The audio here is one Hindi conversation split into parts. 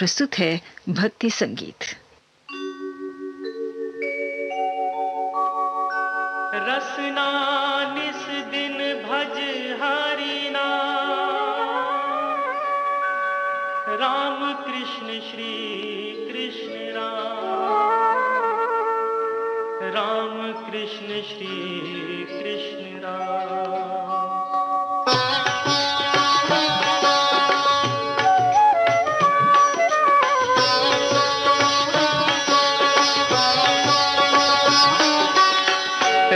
प्रस्तुत है भक्ति संगीत। रसना निस दिन भज हरि नाम, राम कृष्ण श्री कृष्ण राम, राम कृष्ण श्री कृष्ण राम।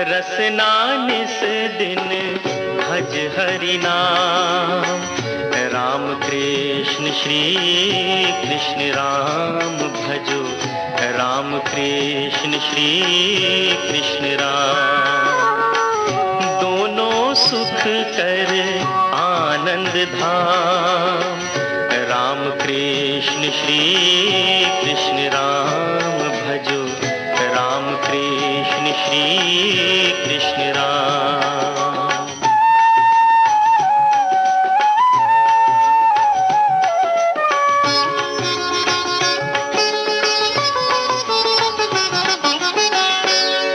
रसना निस दिन भज हरि नाम, राम कृष्ण श्री कृष्ण राम भजो, राम कृष्ण श्री कृष्ण राम। दोनों सुख कर आनंद धाम, राम कृष्ण श्री कृष्ण राम भजो, राम कृष्ण श्री कृष्ण राम।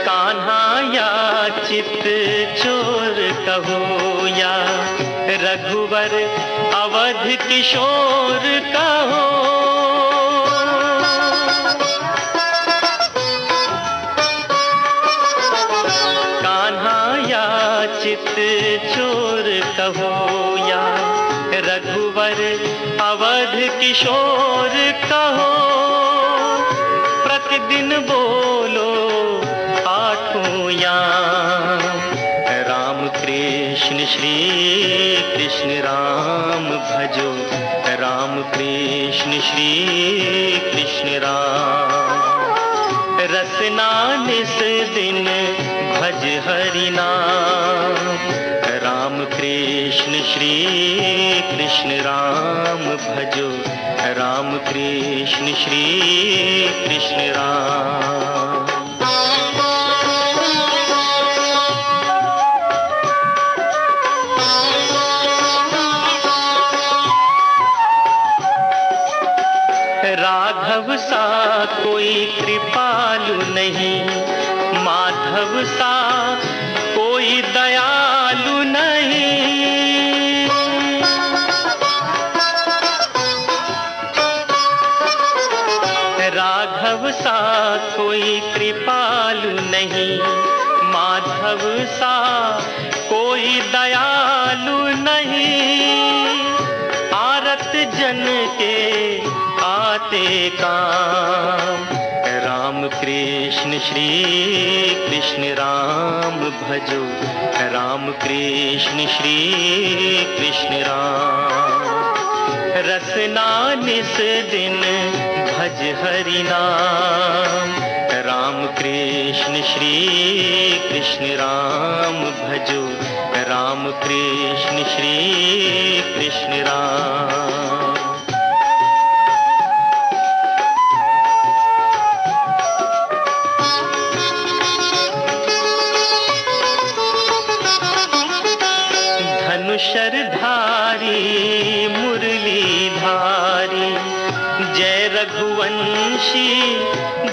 कान्हा या चित चोर कहो, या रघुवर अवध किशोर कहो। चित चोर कहो, या रघुवर अवध किशोर कहो। प्रतिदिन बोलो आठों याम, राम कृष्ण श्री कृष्ण राम भजो, राम कृष्ण श्री कृष्ण राम। रसना निस दिन भज हरि नाम, राम कृष्ण श्री कृष्ण राम भजो, राम कृष्ण श्री कृष्ण राम। राघव सा कोई कृपालु नहीं, माधव सा कोई दयालु नहीं। राघव सा कोई कृपालु नहीं, माधव सा कोई दयालु नहीं। आरत जन के आते काम, राम कृष्ण श्री कृष्ण राम भजो, राम कृष्ण श्री कृष्ण राम। रसना निस दिन भज हरि नाम, राम कृष्ण श्री कृष्ण राम भजो, राम कृष्ण श्री कृष्ण राम। धनुषधारी मुरली धारी, जय रघुवंशी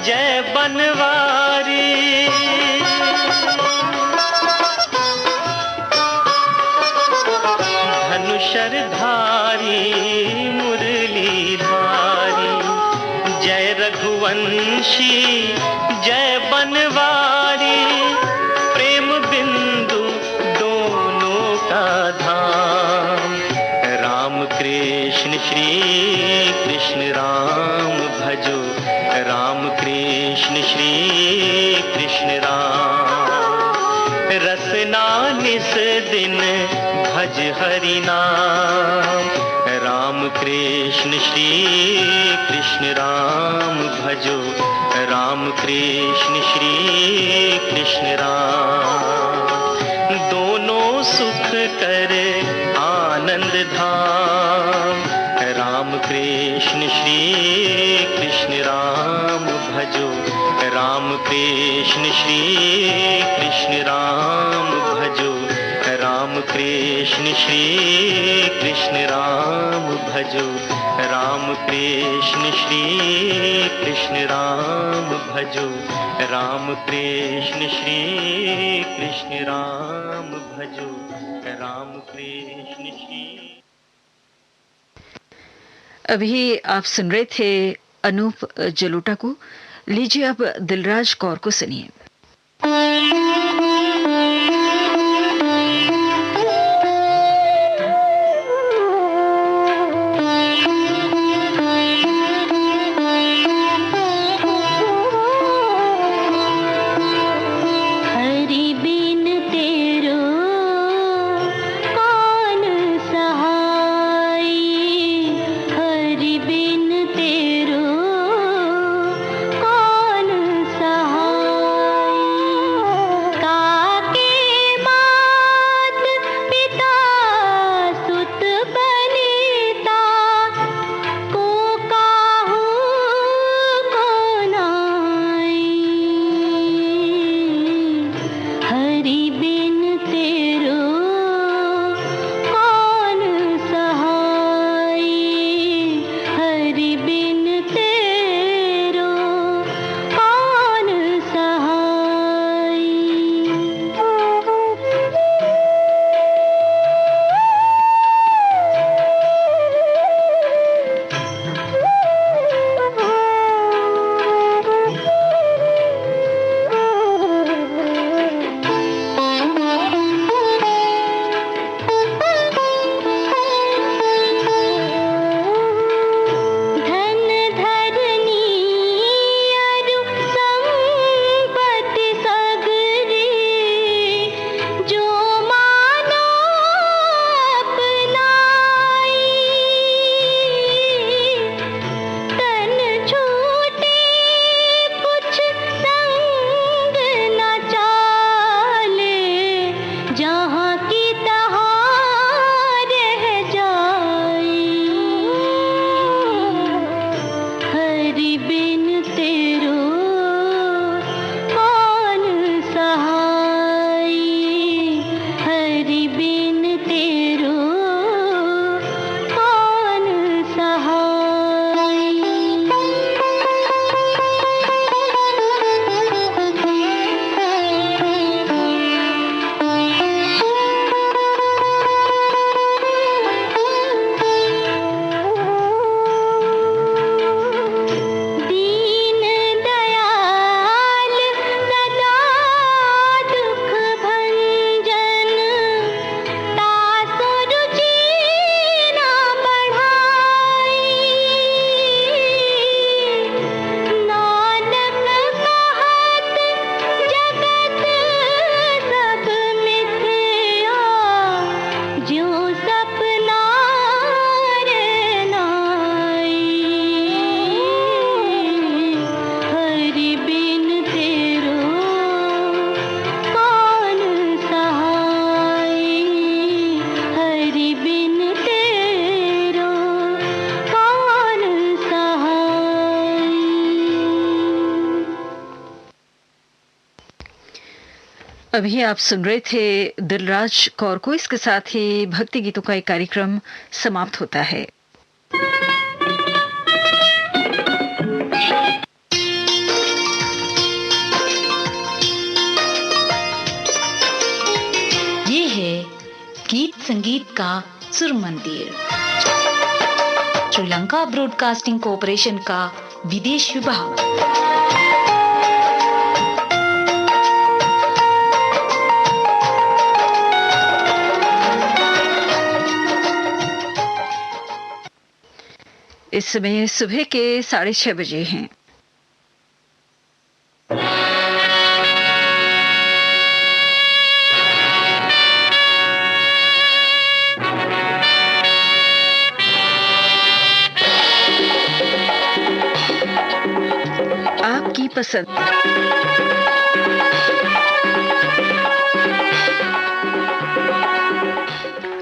जय बनवारी। धनुषधारी मुरली धारी, जय रघुवंशी जय बनवारी। प्रेम बिंदु दोनों का धाम, राम कृष्ण श्री कृष्ण राम भजो, राम कृष्ण श्री कृष्ण राम। रसना निस दिन भज हरि नाम, राम कृष्ण श्री कृष्ण राम भजो, राम कृष्ण श्री कृष्ण राम। दोनों सुख कर आनंद धाम, राम कृष्ण श्री कृष्ण राम भजो, राम कृष्ण श्री कृष्ण राम भजो, राम कृष्ण श्री कृष्ण राम भजो, राम कृष्ण श्री कृष्ण राम भजो, राम कृष्ण श्री कृष्ण राम भजो, राम कृष्ण श्री। अभी आप सुन रहे थे अनूप जलोटा को। लीजिए अब दिलराज कौर को सुनिए। अभी आप सुन रहे थे दिलराज कौर को। इसके साथ ही भक्ति गीतों का एक कार्यक्रम समाप्त होता है। ये है गीत संगीत का सुर मंदिर, श्रीलंका ब्रॉडकास्टिंग कॉरपोरेशन का विदेश विभाग। इस समय सुबह के 6:30 बजे हैं। आपकी पसंद।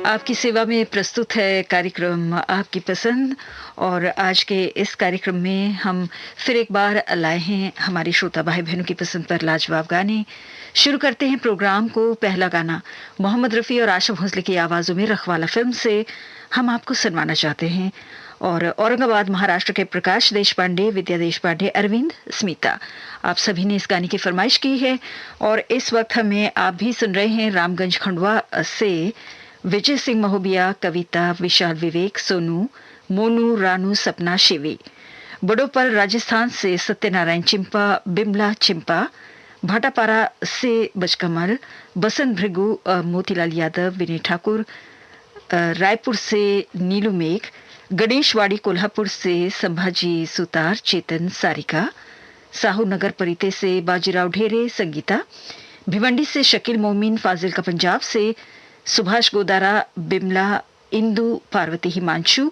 आपकी सेवा में प्रस्तुत है कार्यक्रम आपकी पसंद। और आज के इस कार्यक्रम में हम फिर एक बार लाए हैं हमारे श्रोता भाई बहनों की पसंद पर लाजवाब गाने। शुरू करते हैं प्रोग्राम को। पहला गाना मोहम्मद रफ़ी और आशा भोसले की आवाज़ों में रखवाला फिल्म से हम आपको सुनवाना चाहते हैं। और औरंगाबाद महाराष्ट्र के प्रकाश देशपांडे, विद्या देशपांडे, अरविंद, स्मिता, आप सभी ने इस गाने की फरमाइश की है। और इस वक्त हमें आप भी सुन रहे हैं रामगंज खंडवा से विजय सिंह महोबिया, कविता, विशाल, विवेक, सोनू, मोनू, रानू, सपना, शिवी, बड़ोपर राजस्थान से सत्यनारायण चिंपा, बिमला चिंपा, भाटापारा से बचकमल, बसंत भृगु, मोतीलाल यादव, विनय ठाकुर, रायपुर से नीलू मेघ, गणेशवाड़ी कोल्हापुर से संभाजी सुतार, चेतन, सारिका, साहू नगर परिते से बाजीराव ढेरे, संगीता, भिवंडी से शकील मोमिन, फाजिल का पंजाब से सुभाष गोदारा, बिमला, इंदु, पार्वती, हिमांशु,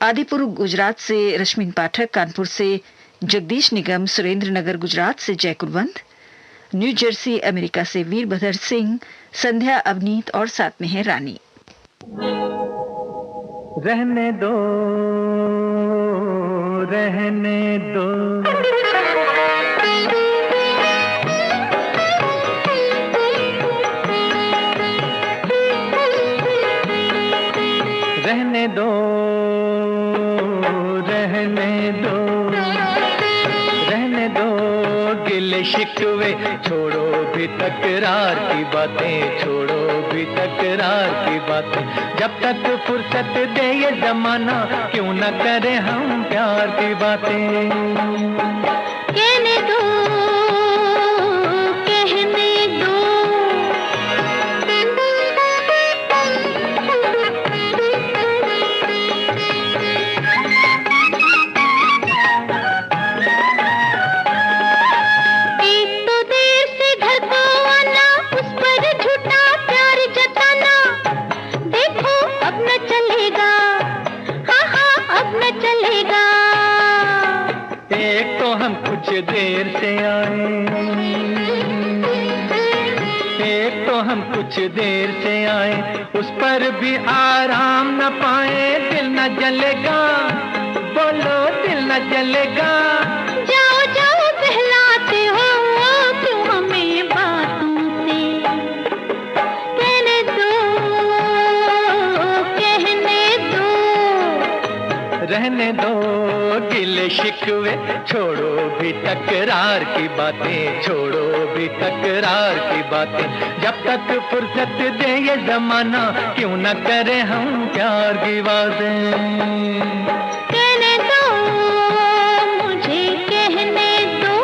आदिपुर गुजरात से रश्मिन पाठक, कानपुर से जगदीश निगम, सुरेंद्र नगर गुजरात से जय कुलवंत, न्यू जर्सी अमेरिका से वीरभद्र सिंह, संध्या, अवनीत और साथ में है रानी। रहने दो, रहने दो, रहने दो, रहने दो, रहने दो, गिले शिकवे छोड़ो भी तकरार की बातें, छोड़ो भी तकरार की बातें, जब तक फुर्सत दे ये जमाना क्यों न करें हम प्यार की बातें। कहने दो, कहने दो, कुछ देर से आए, एक तो हम कुछ देर से आए, उस पर भी आराम न पाए, दिल न जलेगा, बोलो दिल न जलेगा। जाओ जाओ बहलाते हो तुम हमें बातों से, कहने दो, कहने दो, रहने दो, गिले शिकवे छोड़ो भी तकरार की बातें, छोड़ो भी तकरार की बातें, जब तक फुर्सत दे ये जमाना क्यों न करें हम प्यार की बातें। कहने दो, मुझे कहने दो,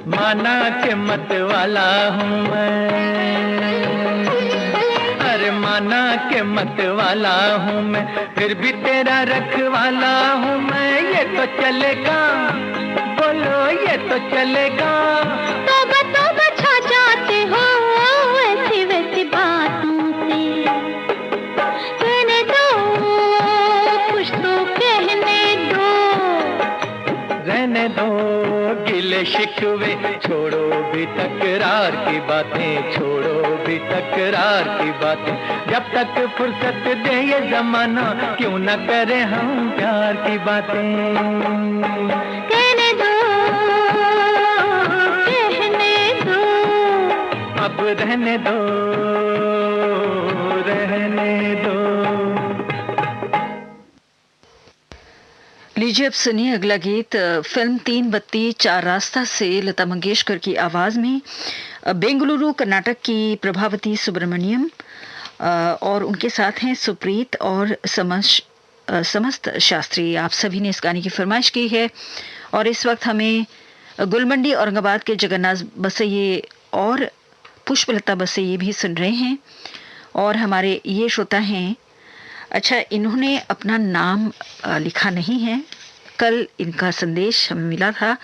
माना के मत वाला हूँ मैं, अरे माना के मत वाला हूँ मैं, फिर भी तेरा रखवाला हूँ मैं, ये तो चलेगा, बोलो ये तो चलेगा। तौबा तौबा छा जाते हो ऐसी वैसी बातों से, कहने दो, कुछ तो कहने दो, रहने दो, गिले शिकवे छोड़ो भी तकरार की बातें, छोड़ो भी तकरार की बातें, जब तक फुर्सत दे ये जमाना क्यों न करें हम प्यार की बातें। कहने दो, कहने दो, अब रहने दो, रहने दो। लीजिए अब सुनिए अगला गीत फिल्म 3 बत्ती 4 रास्ता से लता मंगेशकर की आवाज में, बेंगलुरु कर्नाटक की प्रभावती सुब्रमण्यम और उनके साथ हैं सुप्रीत और समस्त शास्त्री। आप सभी ने इस गाने की फरमाइश की है। और इस वक्त हमें गुलमंडी औरंगाबाद के जगन्नाथ बसैये और पुष्पलता बसैये भी सुन रहे हैं। और हमारे ये श्रोता हैं, अच्छा इन्होंने अपना नाम लिखा नहीं है, कल इनका संदेश हमें मिला था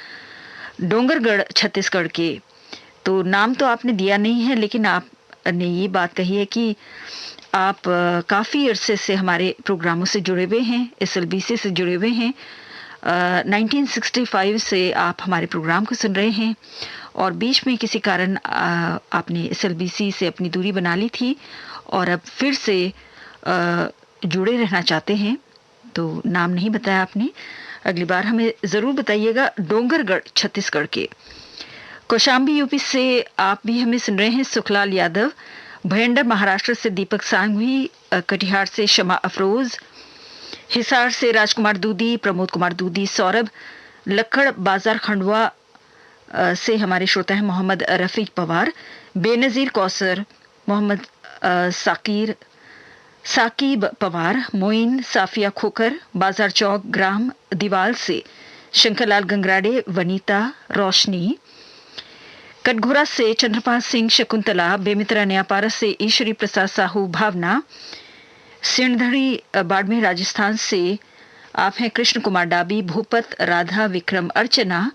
डोंगरगढ़ छत्तीसगढ़ के, तो नाम तो आपने दिया नहीं है, लेकिन आपने ये बात कही है कि आप काफ़ी अरसे से हमारे प्रोग्रामों से जुड़े हुए हैं, SLBC से जुड़े हुए हैं, 1965 से आप हमारे प्रोग्राम को सुन रहे हैं और बीच में किसी कारण आपने SLBC से अपनी दूरी बना ली थी और अब फिर से जुड़े रहना चाहते हैं, तो नाम नहीं बताया आपने, अगली बार हमें ज़रूर बताइएगा। डोंगरगढ़ छत्तीसगढ़ के, कौशाम्बी यूपी से आप भी हमें सुन रहे हैं। सुखलाल यादव, भयंडर महाराष्ट्र से दीपक सांघवी, कटिहार से शमा अफरोज, हिसार से राजकुमार दूधी, प्रमोद कुमार दूधी, सौरभ, लक्कड़ बाजार खंडवा से हमारे श्रोता हैं मोहम्मद रफीक पवार, बेनज़ीर कौसर, मोहम्मद साकिब पवार, मोइन साफिया खोकर, बाजार चौक ग्राम दीवाल से शंकरलाल गंगराडे, वनीता, रोशनी, कटघोरा से चंद्रपाल सिंह, शकुंतला, बेमित्रा न्यापारा से ईश्वरी प्रसाद साहू, भावना, सिणधड़ी बाड़मेर राजस्थान से आप हैं कृष्ण कुमार डाबी, भूपत, राधा, विक्रम, अर्चना,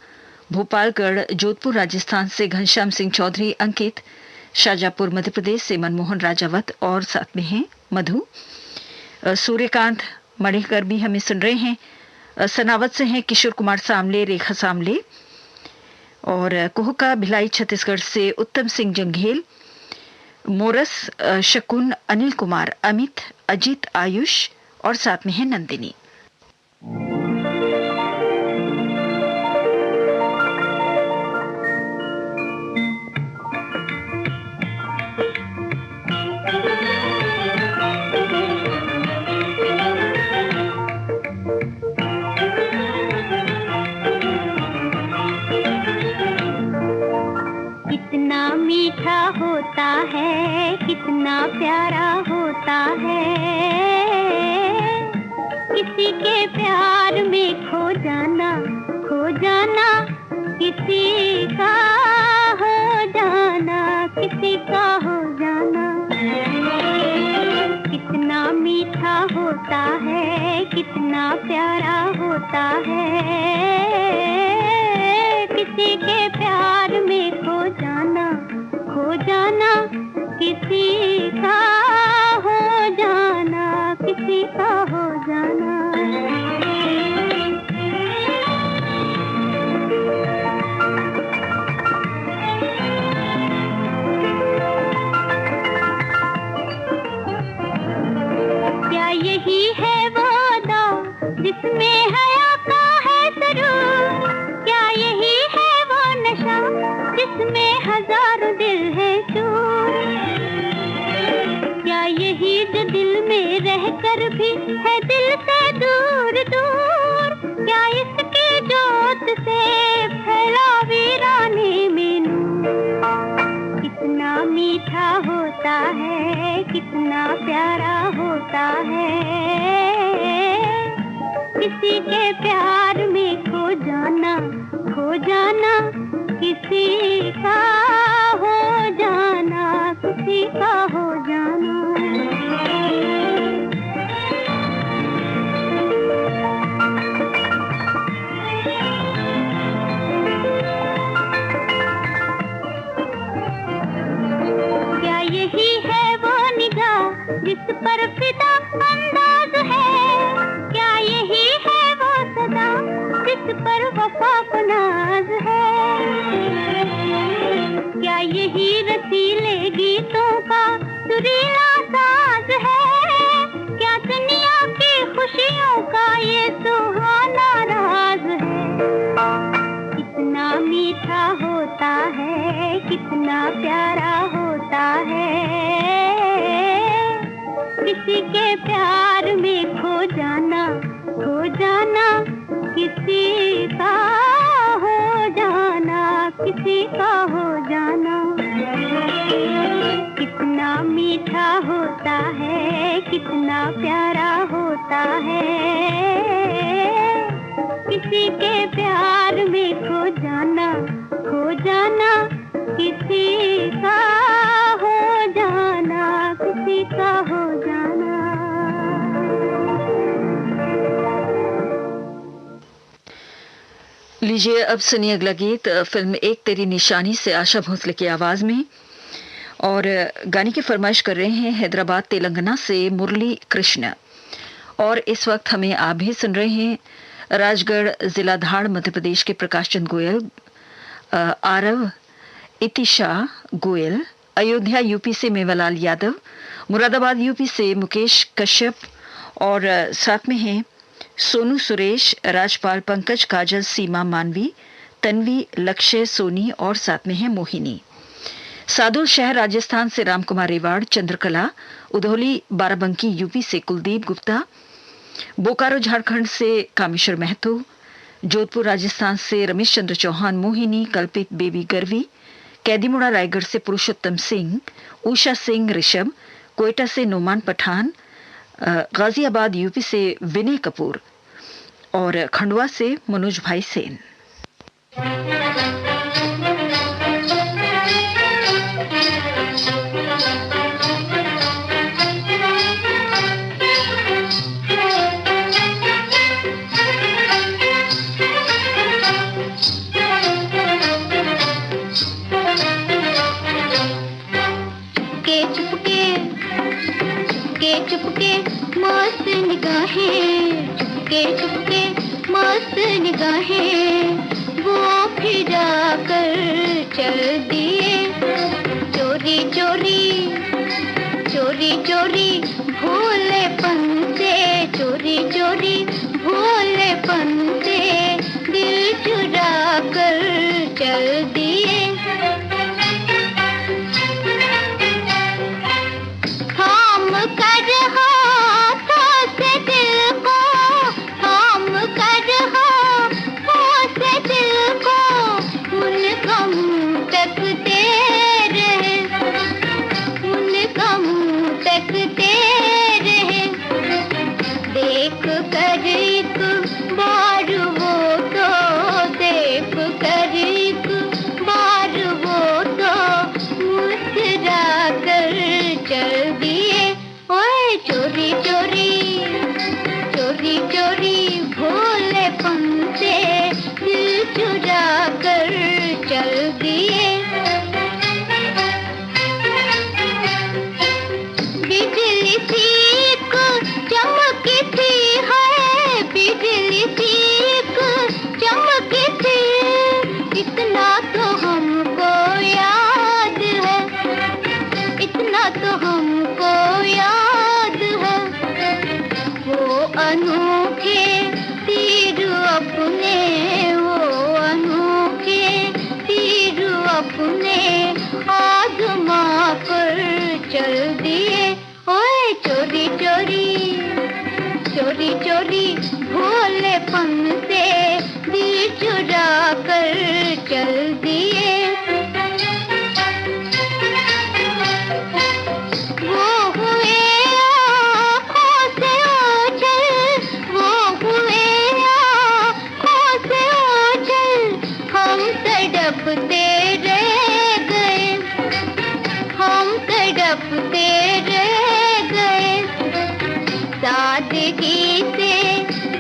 भोपालगढ़ जोधपुर राजस्थान से घनश्याम सिंह चौधरी, अंकित, शाजापुर मध्य प्रदेश से मनमोहन राजावत और साथ में हैं मधु, सूर्यकांत मणिकर भी हमें सुन रहे हैं। सनावत से हैं किशोर कुमार सामले, रेखा सामले, और कोहका भिलाई छत्तीसगढ़ से उत्तम सिंह जंघेल, मोरस, शकुन, अनिल कुमार, अमित, अजित, आयुष और साथ में है नंदिनी। कितना मीठा होता है, कितना प्यारा होता है, किसी के प्यार में खो जाना, खो जाना, किसी का हो जाना, किसी का हो जाना। कितना मीठा होता है, कितना प्यारा होता है, किसी के प्यार में खो जाना, खो जाना, किसी का हो जाना, किसी का हो जाना। क्या यही है वो दौर जिसमें हया का है सुरूर? क्या यही है वो नशा जिसमें हजारों दिल है चूर? क्या यही जो दिल में रहकर भी है दिल से दूर दूर? क्या इसकी जोत से फैला वीराने में नूर? कितना मीठा होता है, कितना प्यारा होता है, किसी के प्यार में खो जाना, खो जाना, किसी का हो जाना, किसी का हो जाना। क्या यही है वो निगाह जिस पर फिदा अंदाज है? क्या यही है वो सदा जिस पर वफा को नाज है? क्या यही रसीले गीतों का सुरीला साज है? क्या दुनिया की खुशियों का ये सुहाना राज है? कितना मीठा होता है, कितना प्यारा होता है, किसी के प्यार में खो जाना, खो जाना, किसी का हो जाना, किसी का हो जाना। कितना मीठा होता है, कितना प्यारा होता है, किसी के प्यार में खो जाना, खो जाना, किसी का हो जाना, किसी का हो जाना। लीजिए अब सुनिए अगला गीत फिल्म एक तेरी निशानी से आशा भोसले की आवाज में, और गाने की फरमाइश कर रहे हैं हैदराबाद तेलंगाना से मुरली कृष्ण। और इस वक्त हमें आप भी सुन रहे हैं राजगढ़ जिला धाड़ मध्य प्रदेश के प्रकाश चंद गोयल, आरव इतिशा गोयल, अयोध्या यूपी से मेवालाल यादव, मुरादाबाद यूपी से मुकेश कश्यप और साथ में हैं सोनू सुरेश, राजपाल पंकज, काजल, सीमा मानवी, तन्वी, लक्ष्य सोनी और साथ में है मोहिनी। सादुल शहर राजस्थान से रामकुमार रेवाड़, चंद्रकला, उधौली बाराबंकी यूपी से कुलदीप गुप्ता, बोकारो झारखंड से कामेश्वर महतो, जोधपुर राजस्थान से रमेश चंद्र चौहान, मोहिनी, कल्पित बेबी गर्वी, कैदीमुड़ा रायगढ़ से पुरुषोत्तम सिंह, उषा सिंह ऋषभ, कोयटा से नोमान पठान, गाजियाबाद यूपी से विनय कपूर और खंडवा से मनोज भाई सेन। मस्त निगाहें वो फिरा कर चल दिए, चोरी चोरी चोरी चोरी भोलेपन से, चोरी चोरी भोलेपन से दिल चुरा कर चल दिए। थाम कर हाथों से दिल को, थाम कर हाथों से दिल को, उन गम तकते रहे, उन गम तकते रहे। देख कर एक बार वो तो, देख कर एक बार वो तो मुस्कुरा कर चल दिए। ओए चोरी चोरी चोरी चोरी भोलेपन से दिल चुरा कर चल दिए। बिजली सी एक चमकी थी, है बिजली सी एक चमकी थी, इतना तो हमको याद है, इतना तो हमको याद है। वो अनोखे तीर अपने, वो अनोखे तीर अपने आजमा कर चल दिए। ओए चोरी चोरी चोरी चोरी भोलेपन से दिल चुरा कर चल दिए। वो हुए आँखों से ओझल, वो हुए आँखों से ओझल, हम तड़पते रह गए, हम तड़पते रह गए। सादगी से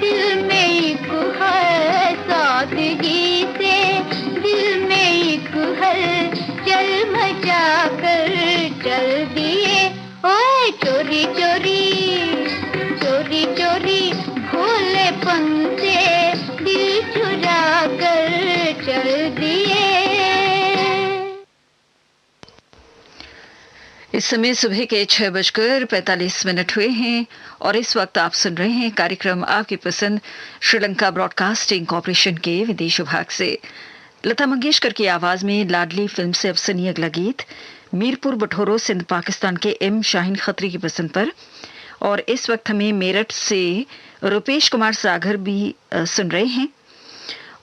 दिल में एक है, सादगी से दिल में एक है, चल मचा कर चल दिए। ओए चोरी चोरी चोरी चोरी भोलेपन से दिल चुरा कर चल दिए। इस समय सुबह के 6:45 हुए हैं और इस वक्त आप सुन रहे हैं कार्यक्रम आपकी पसंद श्रीलंका ब्रॉडकास्टिंग कॉरपोरेशन के विदेश विभाग से। लता मंगेशकर की आवाज में लाडली फिल्म से अब सुनिए अगला गीत, मीरपुर बठोरो सिंध पाकिस्तान के एम शाहीन खत्री की पसंद पर। और इस वक्त हमें मेरठ से रुपेश कुमार सागर भी सुन रहे हैं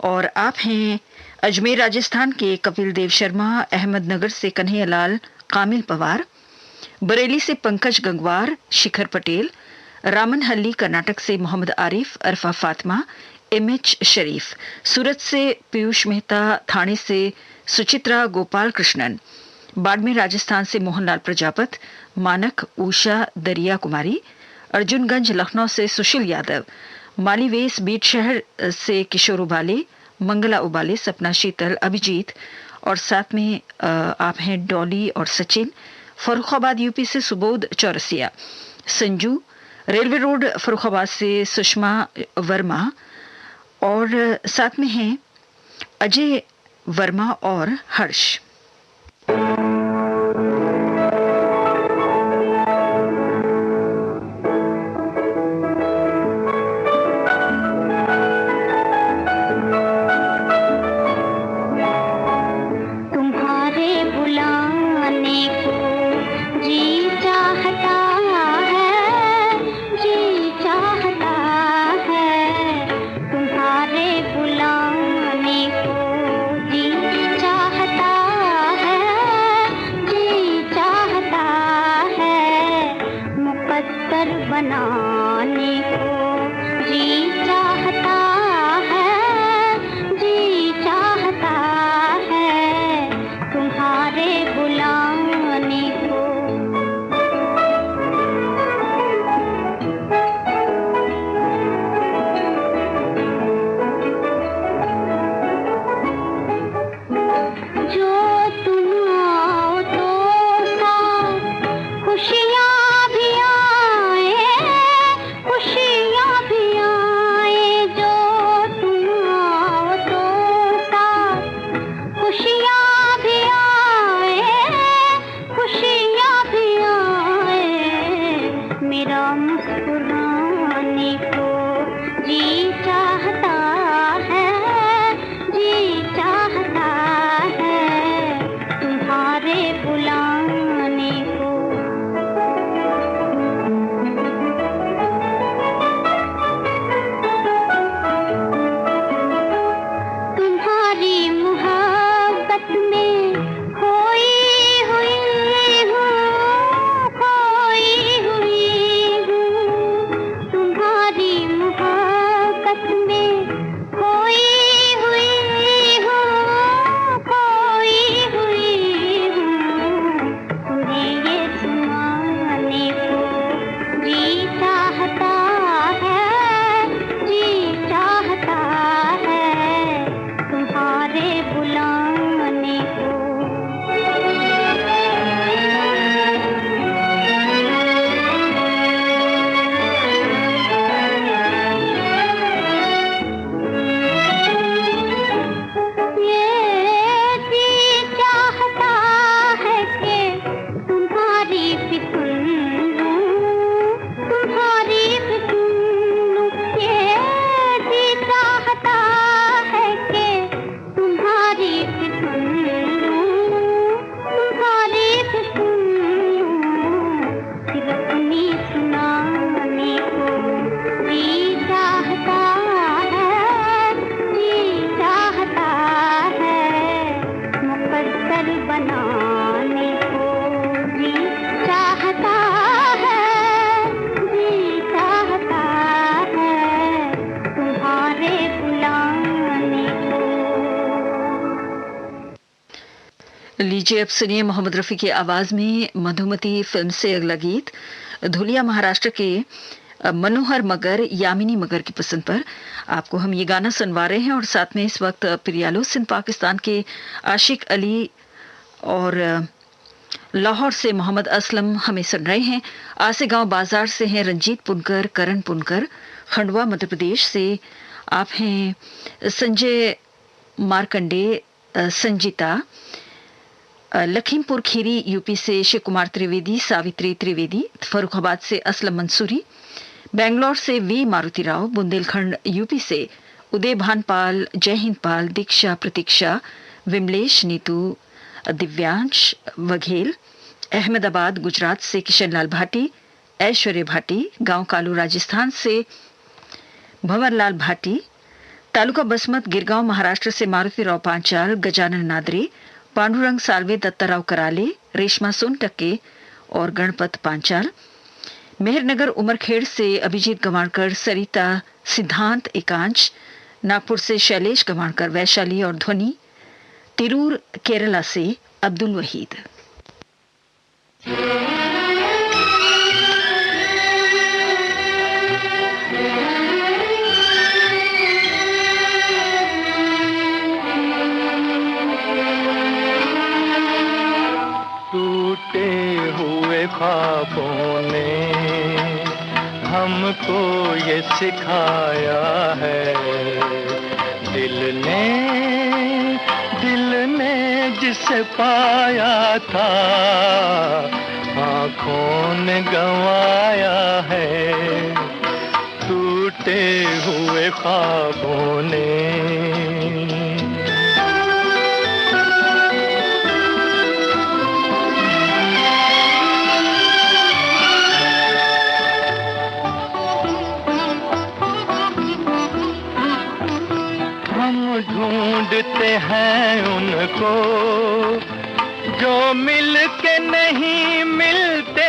और आप हैं अजमेर राजस्थान के कपिल देव शर्मा, अहमदनगर से कन्हैयालाल कामिल पवार, बरेली से पंकज गंगवार, शिखर पटेल, रामनहल्ली कर्नाटक से मोहम्मद आरिफ, अरफा फातिमा, एमएच शरीफ, सूरत से पीयूष मेहता, थाने से सुचित्रा गोपाल कृष्णन, बाड़मेर राजस्थान से मोहनलाल प्रजापत, मानक उषा दरिया कुमारी, अर्जुनगंज लखनऊ से सुशील यादव, मालीवेस बीट शहर से किशोर उबाले, मंगला उबाले, सपना शीतल, अभिजीत और साथ में आप हैं डॉली और सचिन, फर्रुखाबाद यूपी से सुबोध चौरसिया, संजू, रेलवे रोड फर्रुखाबाद से सुषमा वर्मा और साथ में हैं अजय वर्मा और हर्ष। लीजिए अब सुनिए मोहम्मद रफी की आवाज में मधुमती फिल्म से अगला गीत धुलिया महाराष्ट्र के मनोहर मगर यामिनी मगर की पसंद पर आपको हम ये गाना सुनवा रहे हैं। और साथ में इस वक्त प्रियालो सिंध पाकिस्तान के आशिक अली और लाहौर से मोहम्मद असलम हमें सुन रहे हैं। आसे गांव बाजार से हैं रंजीत पुनकर, करण पुनकर। खंडवा मध्य प्रदेश से आप हैं संजय मारकंडे, संजीता। लखीमपुर खीरी यूपी से शिव कुमार त्रिवेदी, सावित्री त्रिवेदी। फर्रुखाबाद से असलम मंसूरी। बेंगलोर से वी मारुति राव। बुंदेलखंड यूपी से उदय भानपाल, जय हिंद पाल, दीक्षा, प्रतीक्षा, विमलेश, नीतू, दिव्यांश वघेल। अहमदाबाद गुजरात से किशनलाल भाटी, ऐश्वर्य भाटी। गांव कालू राजस्थान से भंवरलाल भाटी। तालुका बसमत गिरगांव महाराष्ट्र से मारुति राव पांचाल, गजानन नादरे, पांडुरंग सालवे, दत्ताराव कराले, रेशमा सोनटक्के और गणपत पांचाल। मेहरनगर उमरखेड़ से अभिजीत गवाणकर, सरिता, सिद्धांत एकांश। नागपुर से शैलेश गवाणकर, वैशाली और ध्वनि। तिरूर केरला से अब्दुल वहीद। टूटे हुए ख्वाबों ने हमको ये सिखाया है दिल ने जिसे पाया था, आँखों ने गंवाया है, टूटे हुए ख्वाबों ने। ढूंढते हैं उनको जो मिल के नहीं मिलते,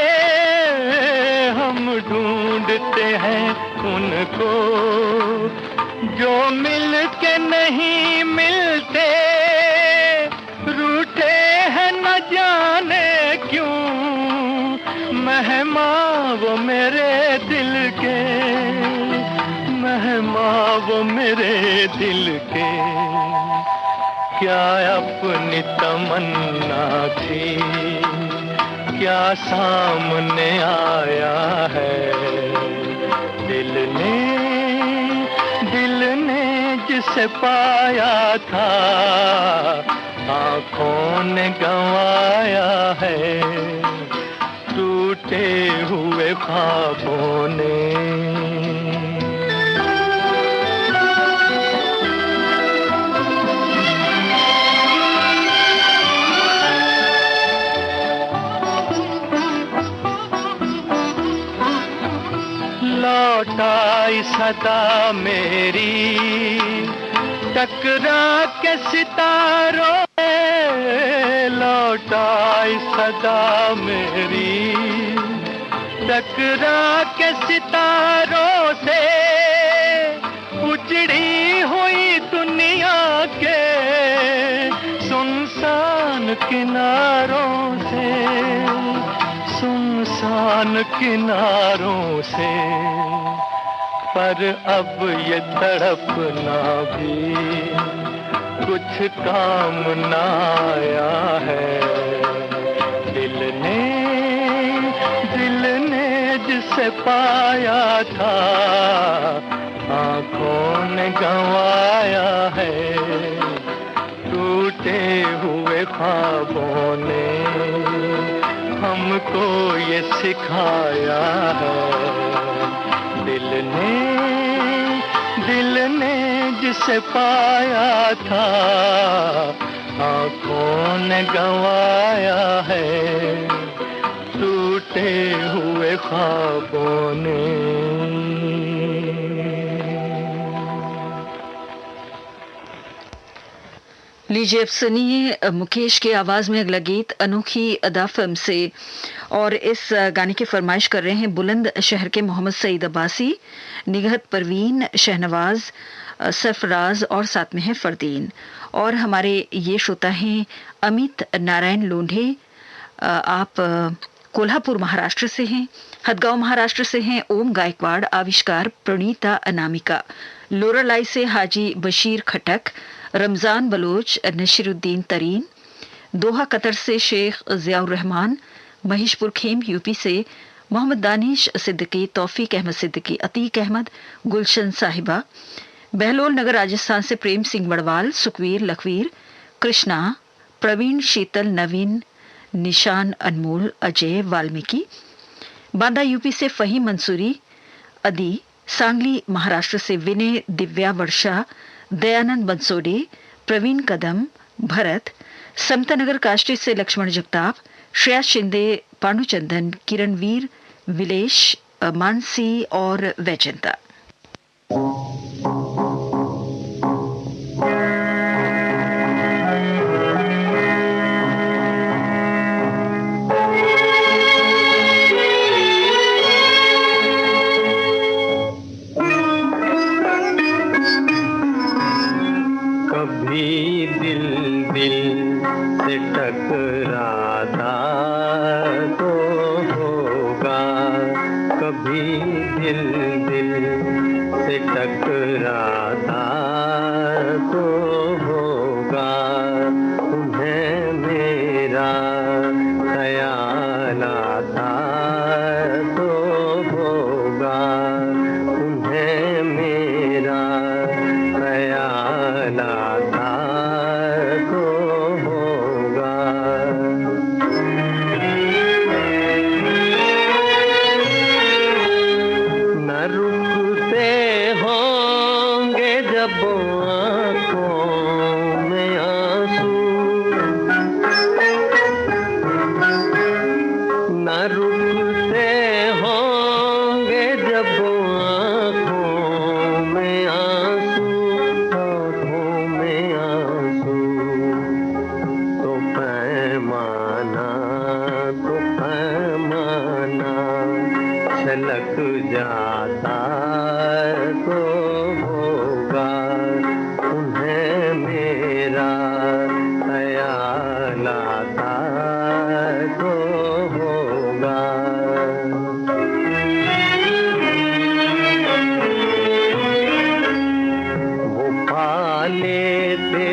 हम ढूंढते हैं उनको जो मिल के नहीं मिलते, रूठे हैं न जाने क्यों मेहमान वो मेरे दिल के, मेहमान वो मेरे दिल के। क्या अपनी तमन्ना थी, क्या सामने आया है, दिल ने जिसे पाया था, आँखों ने गंवाया है, टूटे हुए ख्वाबों ने। लौटाई सदा मेरी टकरा के सितारों में, लौटाई सदा मेरी टकरा के सितारों से, उजड़ी हुई दुनिया के सुनसान किनारों से, सुनसान किनारों से। पर अब ये तड़पना भी कुछ काम न आया है, दिल ने जिसे पाया था, आँखों ने गंवाया है, टूटे हुए ख्वाबों ने हमको ये सिखाया है, दिल ने जिसे पाया था, आँखों ने गंवाया है, टूटे हुए ख्वाबों ने। लीजिए अब सुनिए मुकेश की आवाज में अगला गीत अनोखी अदा फिल्म से, और इस गाने की फरमाइश कर रहे हैं बुलंद शहर के मोहम्मद सईद अब्बासी, निगहत परवीन, शहनवाज, सरफराज और साथ में है फरदीन। और हमारे ये श्रोता हैं अमित नारायण लोंढे, आप कोल्हापुर महाराष्ट्र से हैं, हदगांव महाराष्ट्र से हैं ओम गायकवाड़, आविष्कार प्रणीता अनामिका, लोरालाई से हाजी बशीर खटक, रमजान बलोच, नशीरुद्दीन तरीन, दोहा कतर से शेख जियाउर रहमान, महेशपुर खेम यूपी से मोहम्मद दानिश सिद्दीकी, तौफीक अहमद सिद्दीकी, अतीक अहमद, गुलशन साहिबा, बहलोल नगर राजस्थान से प्रेम सिंह बड़वाल, सुखवीर, लखवीर, कृष्णा, प्रवीण, शीतल, नवीन, निशान, अनमोल, अजय, वाल्मीकि, बांदा यूपी से फहीम मंसूरी, अदी, सांगली महाराष्ट्र से विनय, दिव्या, वर्षा, दयानंद बंसोडे, प्रवीण कदम, भरत, समतानगर काष्टी से लक्ष्मण जगताप, श्रेया शिंदे, पांडुचंदन, किरणवीर, विलेश, मानसी और वैजंता। कभी दिल से टकराता तो होगा, कभी दिल से टकराता तो होगा, तुम्हें मेरा ख्याल आता तो होगा, तुम्हें मेरा ख्याल था तो होगा। वो पाले थे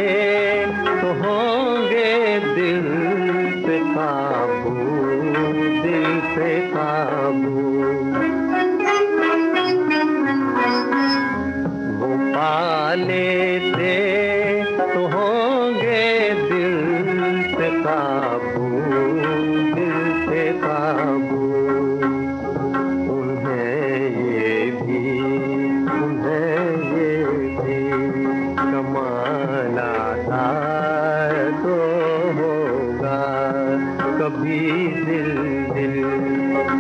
तो होंगे दिल पे काबू, दिल पे काबू। वो पाले थे तो होंगे दिल पे काबू, दिल पे काबू। उन्हें ये भी कमाना था तो होगा। कभी दिल दिल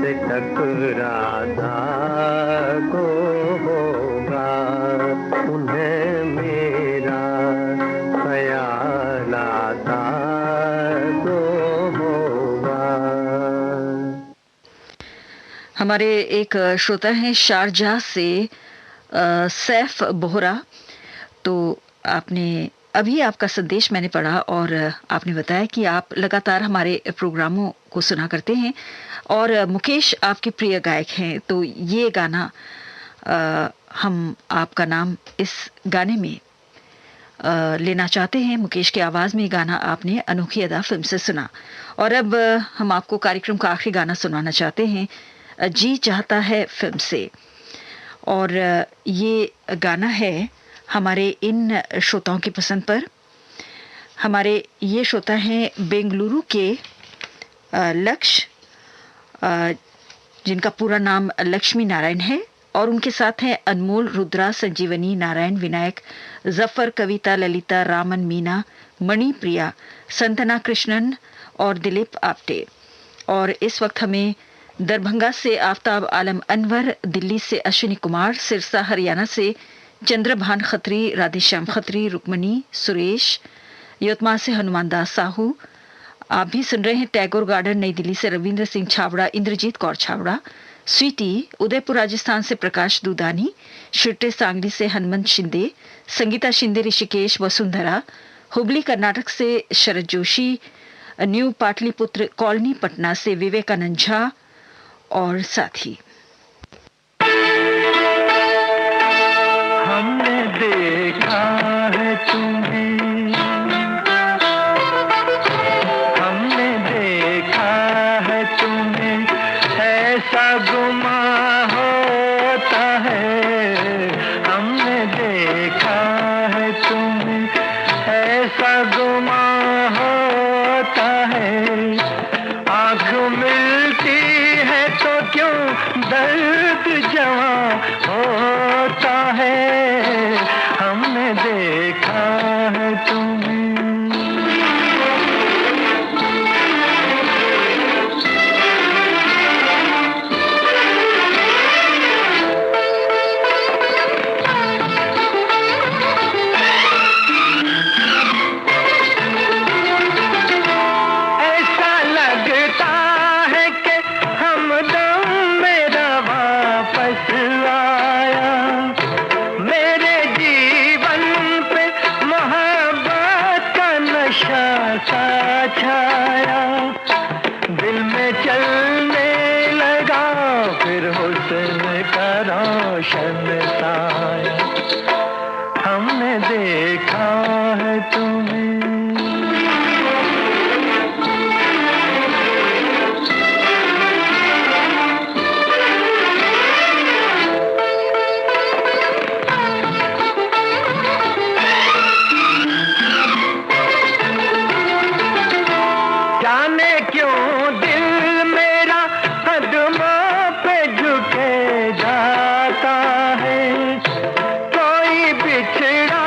से टकराना तो होगा। उन्हें मेरा ख्याल आता तो होगा। हमारे एक श्रोता हैं शारजाह से सैफ बोहरा। तो आपने अभी आपका संदेश मैंने पढ़ा और आपने बताया कि आप लगातार हमारे प्रोग्रामों को सुना करते हैं और मुकेश आपके प्रिय गायक हैं। तो ये गाना हम आपका नाम इस गाने में लेना चाहते हैं। मुकेश की आवाज़ में ये गाना आपने अनोखी अदा फिल्म से सुना। और अब हम आपको कार्यक्रम का आखिरी गाना सुनाना चाहते हैं जी चाहता है फिल्म से। और ये गाना है हमारे इन श्रोताओं की पसंद पर। हमारे ये श्रोता हैं बेंगलुरु के लक्ष्य, जिनका पूरा नाम लक्ष्मी नारायण है, और उनके साथ हैं अनमोल, रुद्रा, संजीवनी, नारायण, विनायक, जफर, कविता, ललिता, रामन, मीना, मणि, प्रिया, संतना कृष्णन और दिलीप आप्टे। और इस वक्त हमें दरभंगा से आफ्ताब आलम अनवर, दिल्ली से अश्विनी कुमार, सिरसा हरियाणा से चंद्रभान खत्री, राधेश्याम खत्री, रुक्मणी, सुरेश, यवतमाल से हनुमान दास साहू। आप भी सुन रहे हैं टैगोर गार्डन नई दिल्ली से रविंद्र सिंह छावड़ा, इंद्रजीत कौर छावड़ा, स्वीटी, उदयपुर राजस्थान से प्रकाश दुदानी, शिरटे सांगली से हनुमंत शिंदे, संगीता शिंदे, ऋषिकेश, वसुंधरा, हुबली कर्नाटक से शरद जोशी, न्यू पाटलिपुत्र कॉलोनी पटना से विवेकानंद झा और साथी। हमने देखा है तुम्हें, हमने देखा है तुम्हें, ऐसा गुमा होता है। हमने देखा है तुम्हें, ऐसा गुमा होता है। आँख मिलती है तो क्यों दर्द जवां होता है। हमने देखा है तुम्हें। हमने देखा है तुम्हें। जाने क्यों दिल मेरा कदमों पे झुके जाता है। कोई बिछड़ा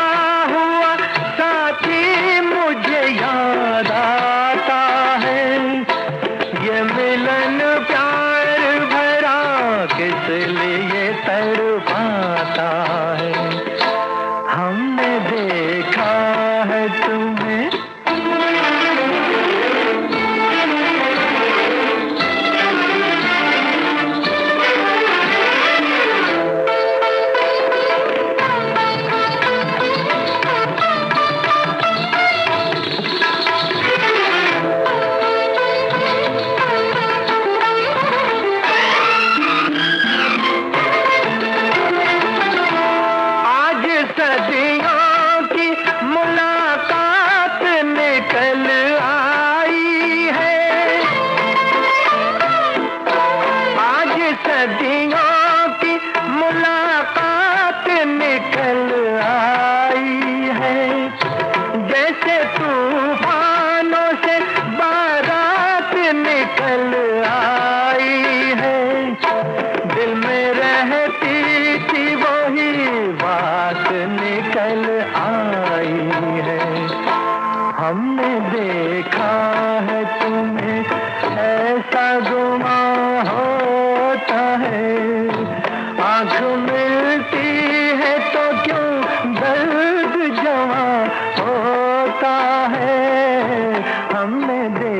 हुआ साथी मुझे याद आता है। ये मिलन प्यार भरा किस लिए तड़पाता है। हमने देखा है तुम्हें।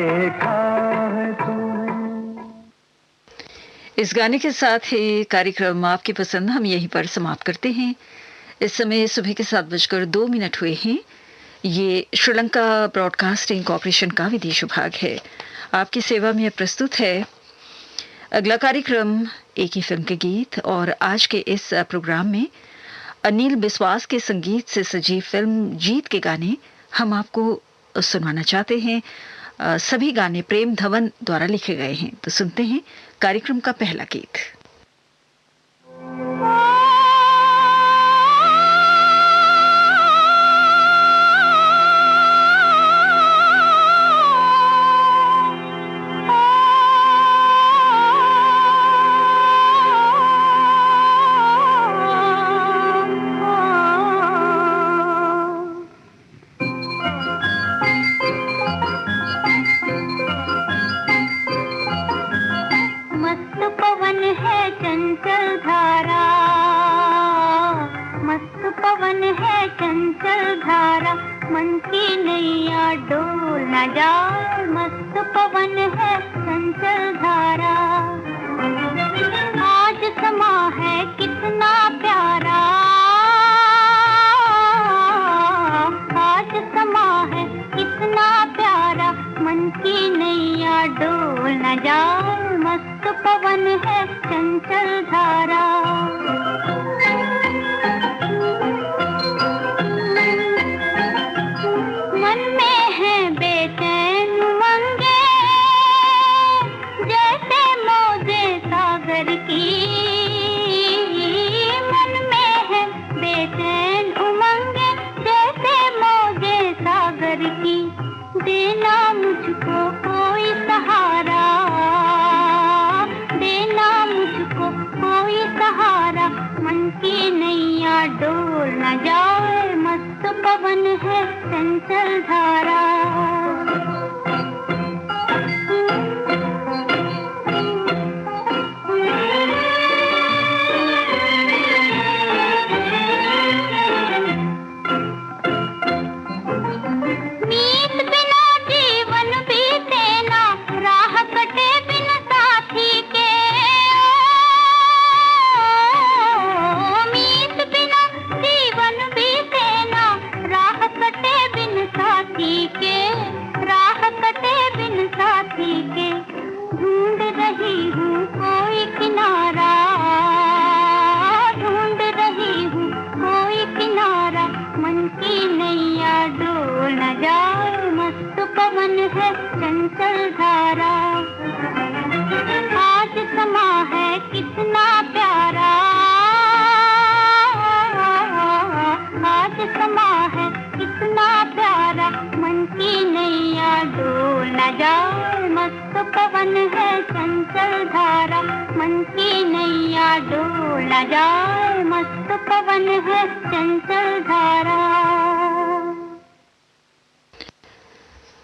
देखा है तूने। इस गाने के साथ ही कार्यक्रम आपकी पसंद हम यहीं पर समाप्त करते हैं। इस समय सुबह के 7:02 हुए हैं। ये श्रीलंका ब्रॉडकास्टिंग कॉरपोरेशन का विदेश विभाग है। आपकी सेवा में प्रस्तुत है अगला कार्यक्रम एक ही फिल्म के गीत। और आज के इस प्रोग्राम में अनिल बिस्वास के संगीत से सजी फिल्म जीत के गाने हम आपको सुनवाना चाहते हैं। सभी गाने प्रेम धवन द्वारा लिखे गए हैं। तो सुनते हैं कार्यक्रम का पहला गीत।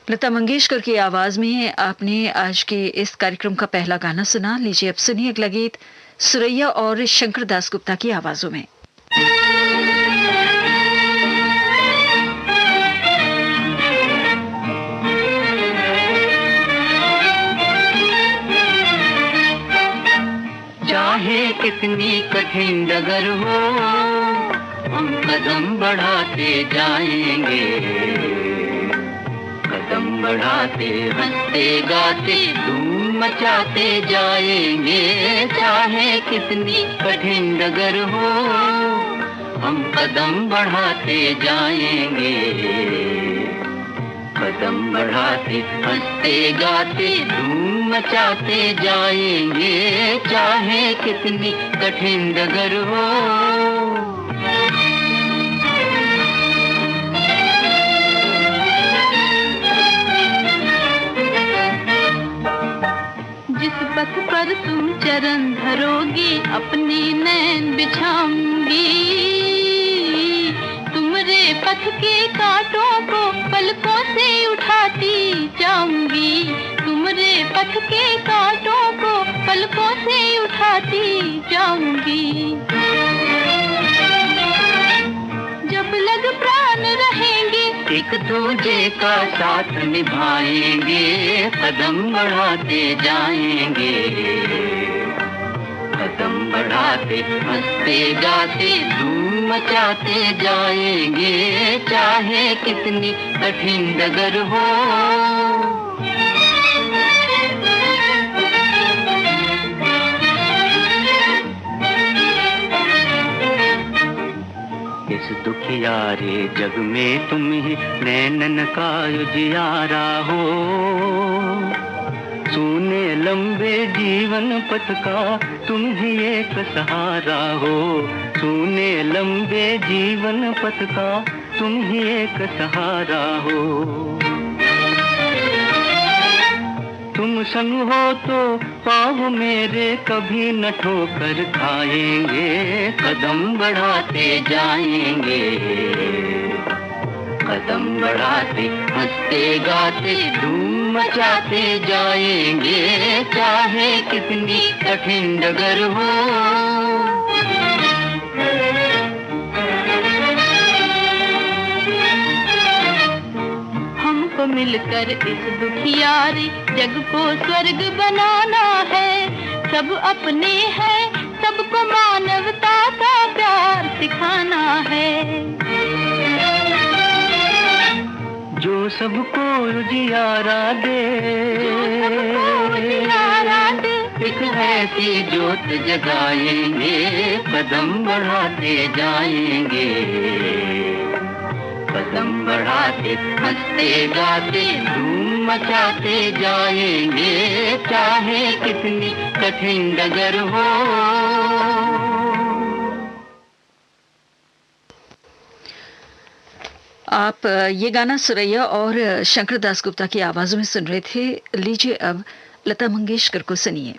लता मंगेशकर की आवाज में आपने आज के इस कार्यक्रम का पहला गाना सुना। लीजिए अब सुनिए अगला गीत सुरैया और शंकर दास गुप्ता की आवाजों में। चाहे कितनी कठिन डगर हो हम कदम बढ़ाते जाएंगे, कदम बढ़ाते हंसते गाते धूम मचाते जाएंगे। चाहे कितनी कठिन डगर हो हम कदम बढ़ाते जाएंगे, कदम बढ़ाते हंसते गाते धूम मचाते जाएंगे। चाहे कितनी कठिन डगर हो। पथ पर तुम चरण धरोगे अपने नैन बिछाऊंगी, तुमरे पथ के कांटों को पलकों से उठाती जाऊंगी, तुमरे पथ के कांटों को पलकों से उठाती जाऊंगी। जब लग प्राण रहेंगे एक एक दूजे का साथ निभाएंगे, कदम बढ़ाते जाएंगे, कदम बढ़ाते हंसते गाते धूम मचाते जाएंगे, चाहे कितनी कठिन डगर हो। इस दुखियारे जग में तुम ही नैनन का उजियारा हो, सूने लंबे जीवन पथ का तुम ही एक सहारा हो, सूने लंबे जीवन पथ का तुम ही एक सहारा हो। तुम संग हो तो पाँव मेरे कभी न ठोकर खाएंगे, कदम बढ़ाते जाएंगे, कदम बढ़ाते हंसते गाते धूम मचाते जाएंगे, चाहे कितनी कठिन डगर हो। हमको मिलकर इस दुखियारी जग को स्वर्ग बनाना है, सब अपने हैं सबको मानवता का प्यार सिखाना है। जो सबको उजियारा दे, एक ऐसी जोत जगाएंगे, कदम बढ़ाते जाएंगे, कदम बढ़ाते हंसते गाते धूम मचाते जाएंगे, चाहे कितनी कठिन डगर हो। आप ये गाना सुरैया और शंकर दास गुप्ता की आवाजों में सुन रहे थे। लीजिए अब लता मंगेशकर को सुनिए।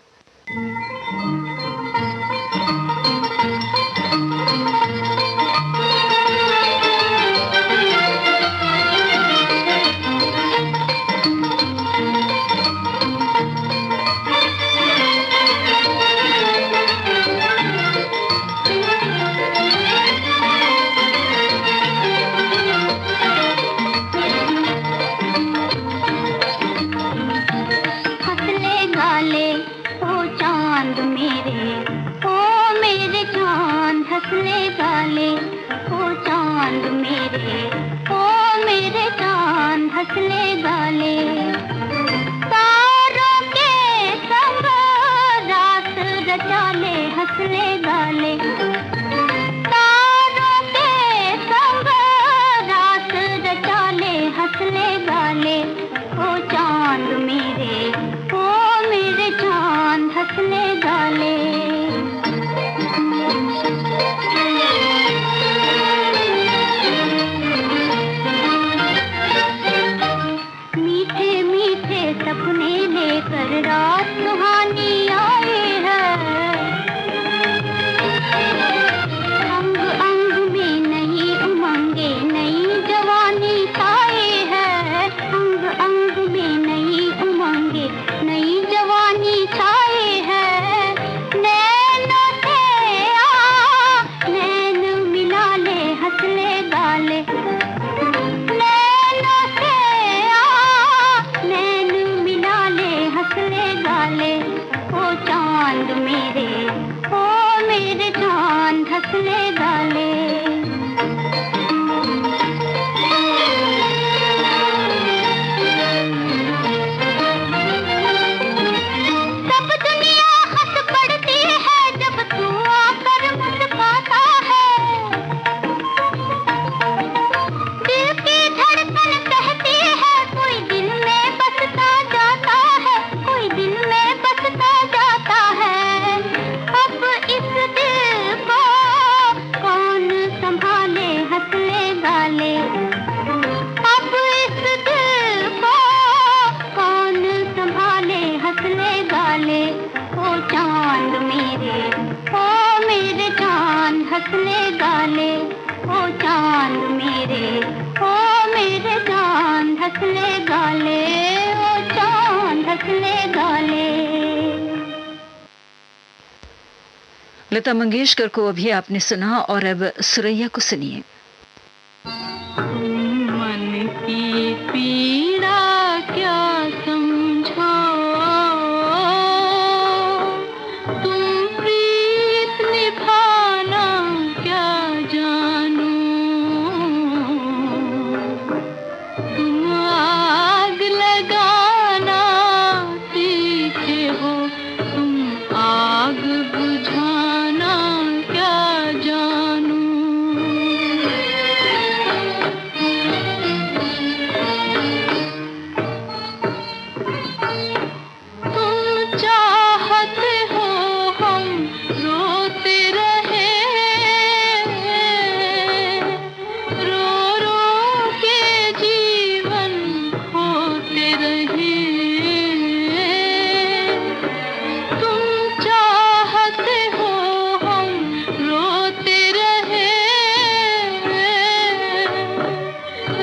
लता मंगेशकर को अभी आपने सुना और अब सुरैया को सुनिए। मन पीड़ा क्या समझो, तुम प्रीत निभाना क्या जानो, तुम आग लगाना सीखे हो, तुम आग बुझाना क्या जानो। तुम चाहते हो हम रोते रहे, रो रो के जीवन होते रहे। तुम चाहते हो हम रोते रहे,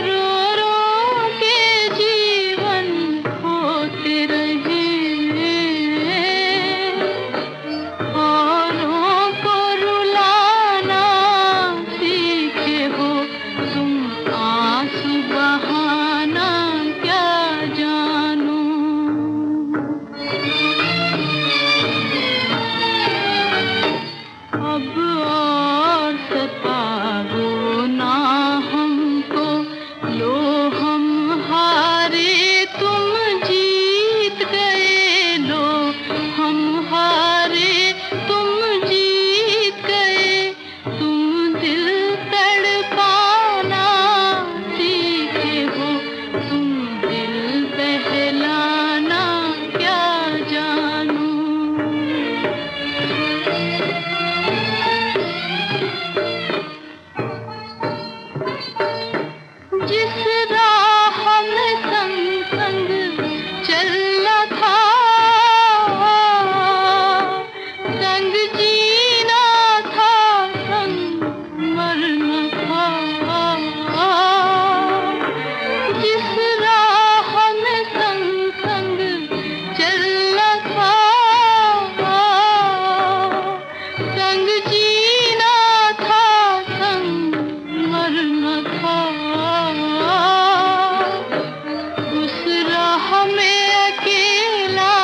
रो रो के जीवन होते रहे। औरों को रुलाना सीखे हो, तुम आंसू बहाना क्या जानो। अब और सताओ ना हमको, लो हम हारे तुम जीत गए, लो हम हारे तुम जीत गए। तुम दिल तड़पाना सीखे हो, तुम दिल बहलाना क्या जानो। जिस राह में संग संग चलना था, संग जीना था, संग मरना था। जिस राह में संग संग चलना था, संग जीना था, संग मरना था। उस राह में अकेला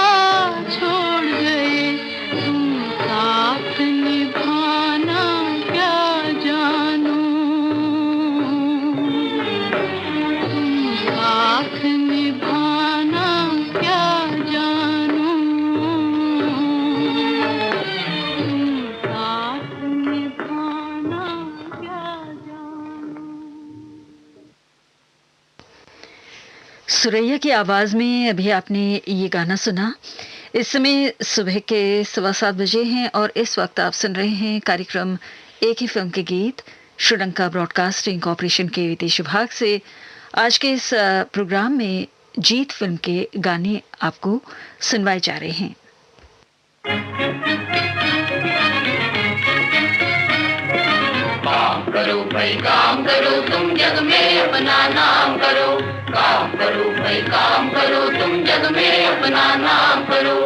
छोड़ गए, तुम साथ निभाना क्या जानो, तुम साथ निभाना क्या जानो, तुम साथ निभाना क्या जानो। सुरैया की आवाज में अभी आपने ये गाना सुना। इस समय सुबह के 7:15 बजे हैं और इस वक्त आप सुन रहे हैं कार्यक्रम एक ही फिल्म के गीत श्रीलंका ब्रॉडकास्टिंग कॉरपोरेशन के विदेश विभाग से। आज के इस प्रोग्राम में जीत फिल्म के गाने आपको सुनवाए जा रहे हैं। काम करो भाई काम करो, तुम जग में अपना नाम करो। काम करो भाई काम करो, तुम जग में अपना नाम करो।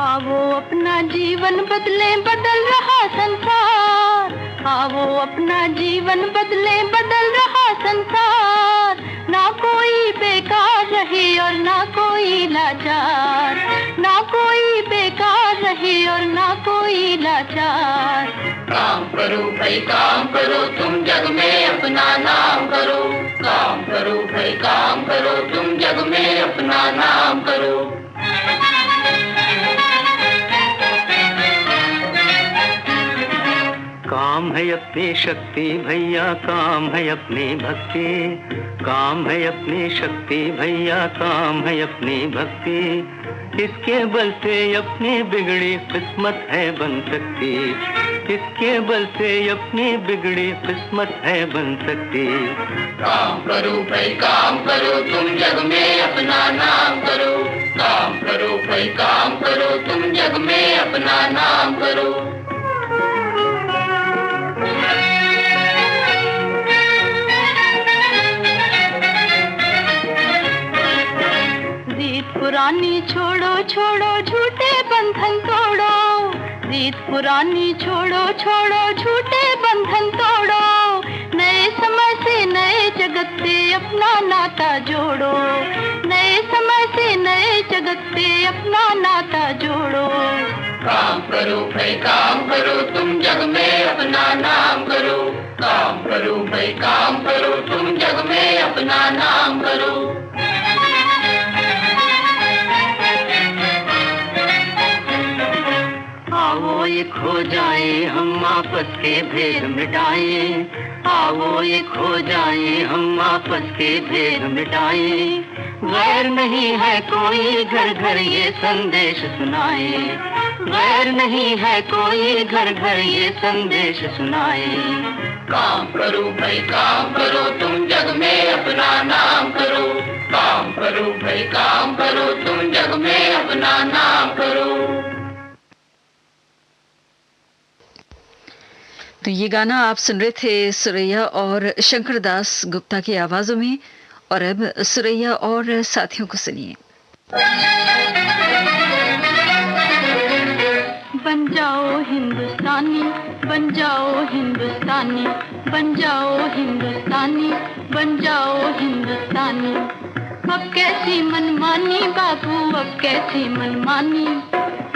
आओ अपना जीवन बदले, बदल रहा संसार। आओ अपना जीवन बदले, बदल रहा संसार। ना कोई बेकार रहे और ना कोई लाचार, ना कोई बेकार रहे और ना कोई लाचार। काम करो भाई काम करो, तुम जग में अपना नाम करो। काम करो भाई काम करो, तुम जग में अपना नाम करो। काम है अपनी शक्ति भैया, काम है अपनी भक्ति। काम है अपनी शक्ति भैया, काम है अपनी भक्ति। इसके बल से अपनी बिगड़ी किस्मत है बन सकती। इसके बल से अपनी बिगड़ी किस्मत है बन सकती। काम करो भाई काम करो, तुम जग में अपना नाम करो। काम करो भाई काम करो, तुम जग में अपना नाम करो। रीत पुरानी छोड़ो छोड़ो, झूठे बंधन तोड़ो। मनमानी छोड़ो छोड़ो झूठे बंधन तोड़ो, नए समय से नए जगत से अपना नाता जोड़ो, नए समय से नए जगत से अपना नाता जोड़ो। काम करो भाई काम करो, तुम जग में अपना नाम करो। काम करो भाई काम करो, तुम जग में अपना नाम करो। आओ एक हो जाए हम आपस के भेद मिटाए, आओ एक हो जाए हम आपस के भेद मिटाए। गैर नहीं है कोई घर घर ये संदेश सुनाए, गैर नहीं है कोई घर घर ये संदेश सुनाए। काम करो भाई काम करो, तुम जग में अपना नाम करो। काम करो भाई काम करो, तुम जग में अपना नाम करो। तो ये गाना आप सुन रहे थे सुरैया और शंकरदास गुप्ता की आवाजों में। और अब सुरैया और साथियों को सुनिए। बन जाओ हिंदुस्तानी, बन जाओ हिंदुस्तानी, बन जाओ हिंदुस्तानी, बन जाओ हिंदुस्तानी। अब कैसी मनमानी बाबू, अब कैसी मनमानी,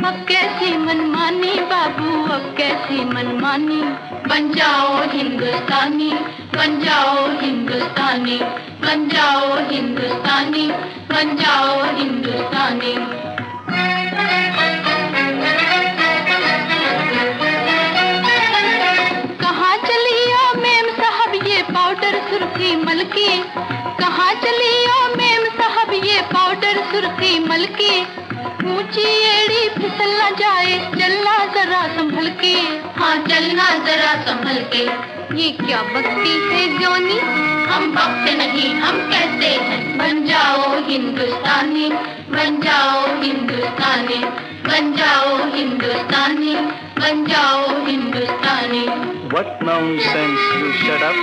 अब कैसी मनमानी बाबू, अब कैसी मनमानी। बन जाओ हिंदुस्तानी, बन जाओ हिंदुस्तानी, बन जाओ हिंदुस्तानी, बन जाओ हिंदुस्तानी। कहाँ चली ओ मेम साहब ये पाउडर सुर्खी मलकी, कहाँ चली ओ मेम साहब ये पाउडर सुर्खी मलकी। ऊंची एड़ी फिसल न जाए, चलना जरा संभल के, हाँ चलना जरा संभल के। ये क्या बकती है जोनी, हम बकते नहीं हम कहते हैं। बन जाओ हिंदुस्तानी, बन जाओ हिंदुस्तानी, बन जाओ हिंदुस्तानी, बन जाओ हिंदुस्तानी। What nonsense, you shut up,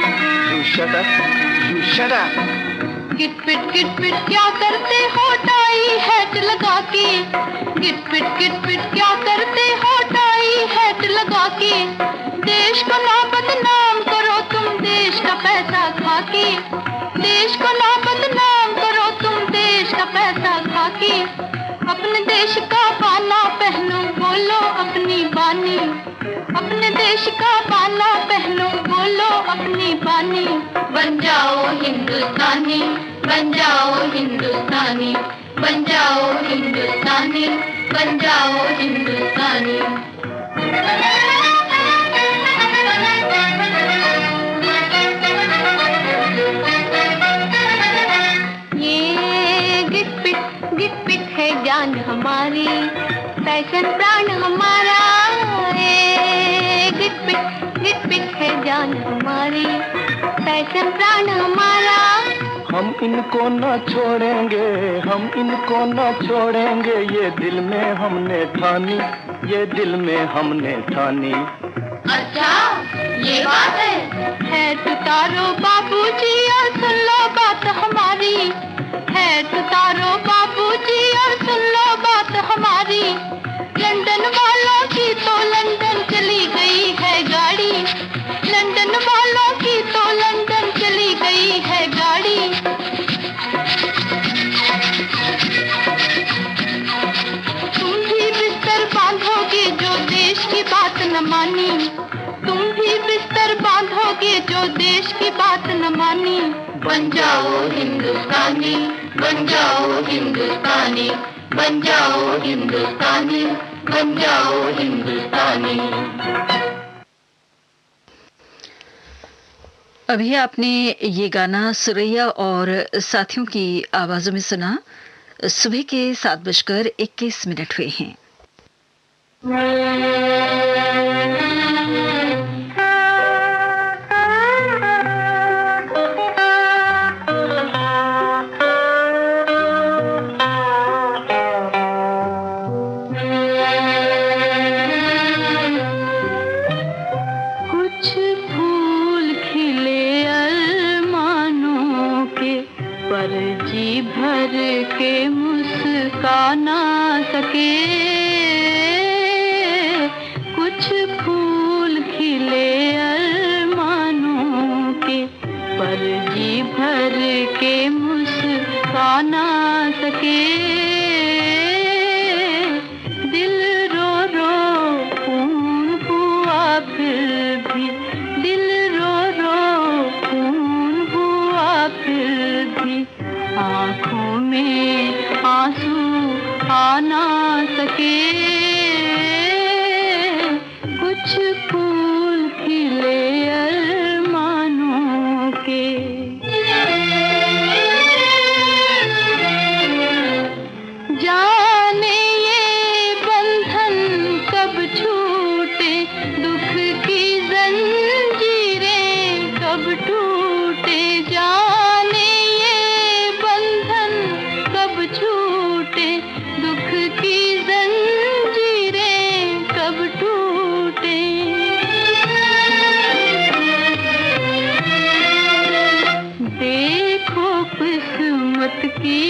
you shut up, you shut up. गिट पिट क्या करते हो टाई हैट लगा के, गिट पिट क्या करते हो टाई हैट लगा के। देश को ना बदनाम करो तुम देश का पैसा खा के, देश को ना बदनाम करो तुम देश का पैसा खा के। अपने देश का बाना पहनो बोलो अपनी बानी, अपने देश का बाना पहनो बोलो अपनी बानी। बन जाओ हिंदुस्तानी, बन जाओ हिंदुस्तानी, बन जाओ हिंदुस्तानी, बन जाओ हिंदुस्तानी। ये गिट पिट है जान हमारी, फैशन प्राण हमारा। ये गिट पिट है जान हमारी, फैशन प्राण हमारा। हम इनको न छोड़ेंगे, हम इनको न छोड़ेंगे, ये दिल में हमने ठानी, ये दिल में हमने ठानी। अच्छा ये बात है तुतारो बाबूजी और सुन लो बात हमारी, है तुतारो बाबूजी और सुन लो बात हमारी। लंदन वालों की तो लंदन चली गई है गाड़ी, लंदन वालों की तो लंदन चली गई है गाड़ी। तुम भी बिस्तर बांधोगे जो देश की बात न मानी, तुम भी बिस्तर बांधोगे जो देश की बात न मानी। बन जाओ हिंदुस्तानी, बन जाओ हिंदुस्तानी, बन जाओ हिंदुस्तानी, बन जाओ हिंदुस्तानी। अभी आपने ये गाना सुरैया और साथियों की आवाजों में सुना। सुबह के 7:21 हुए हैं। सके, दिल रो रो खून हुआ फिर भी, दिल रो रो खून हुआ फिर भी, आँखों में आंसू आ ना सके, कुछ फूल खिले अरमानों के। जाने ये बंधन कब छूटे, दुख की जंजीरें कब टूटे, जाने ये बंधन कब छूटे, दुख की जंजीरें कब टूटे। देखो किस्मत की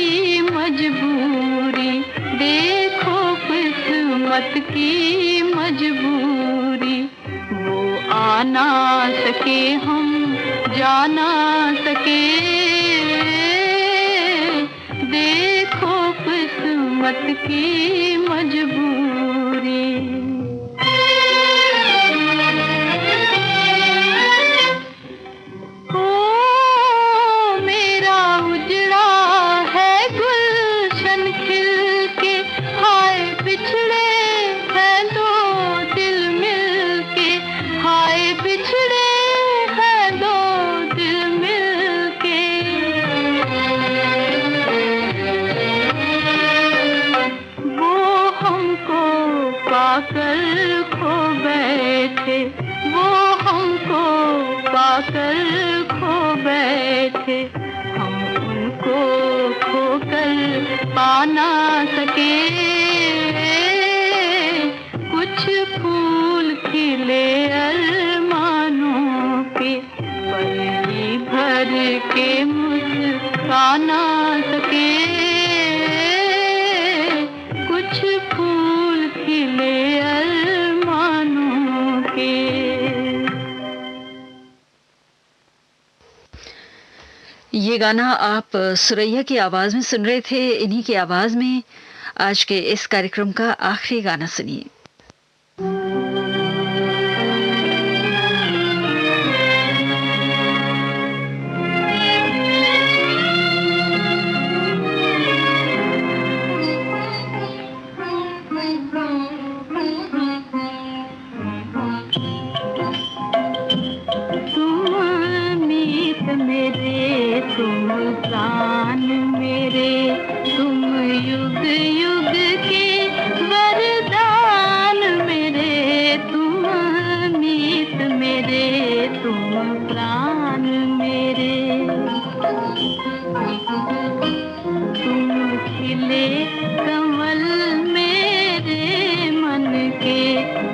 मजबूरी, देखो किस्मत की मजबूरी, वो आ ना सके हम जा ना सके, देखो किस्मत की मजबूरी। ओ मेरा उजड़ा है गुलशन खिल के, हाय बिछड़े हैं दो दिल मिल के, हाय बिछड़े हैं दो दिल मिल के। वो हमको पाकर खो बैठे, वो हमको पाकर खो बैठे, हम उनको खोकर पा ना सके, कुछ फूल खिले अरमानों के, पली भर के मुस्का ना सके, कुछ फूल खिले अरमानों के। ये गाना आप सुरैया की आवाज में सुन रहे थे। इन्हीं की आवाज में आज के इस कार्यक्रम का आखिरी गाना सुनिए। तुम प्राण मेरे, तुम युग युग के वरदान मेरे, तुम मीत मेरे, तुम प्राण मेरे, तुम खिले कमल मेरे मन के,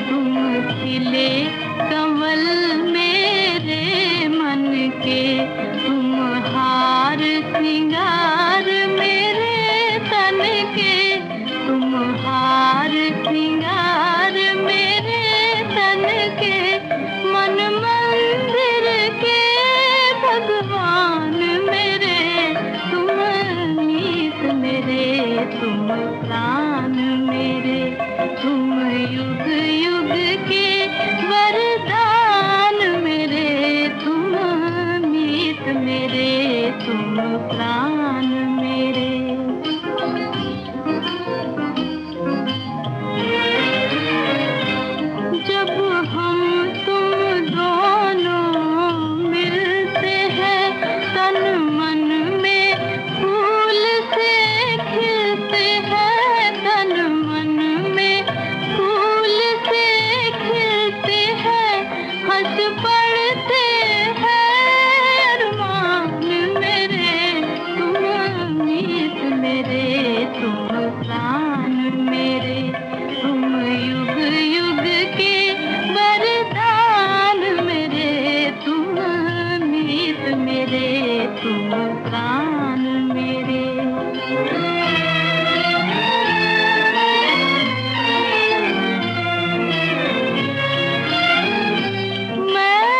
तुम खिले कमल मेरे मन के, तुम हार श्रृंगार मेरे तन के, तुम हार श्रृंगार मेरे तन के, मन मंदिर के भगवान मेरे, तुम मीत मेरे, तुम प्राण मेरे, तुम युग युग के वरदान मेरे, तुम मीत मेरे, तुम प्राण मेरे। जब हम तुम दोनों मिलते हैं, तन मन में फूल से खिलते हैं, तन मन में फूल से खिलते हैं, हंस पड़ते हैं अरमान मेरे, तुम मीत मेरे, तुम प्राण मेरे, तुम युग युग के वरदान मेरे, तुम मीत मेरे, तुम प्राण मेरे। मैं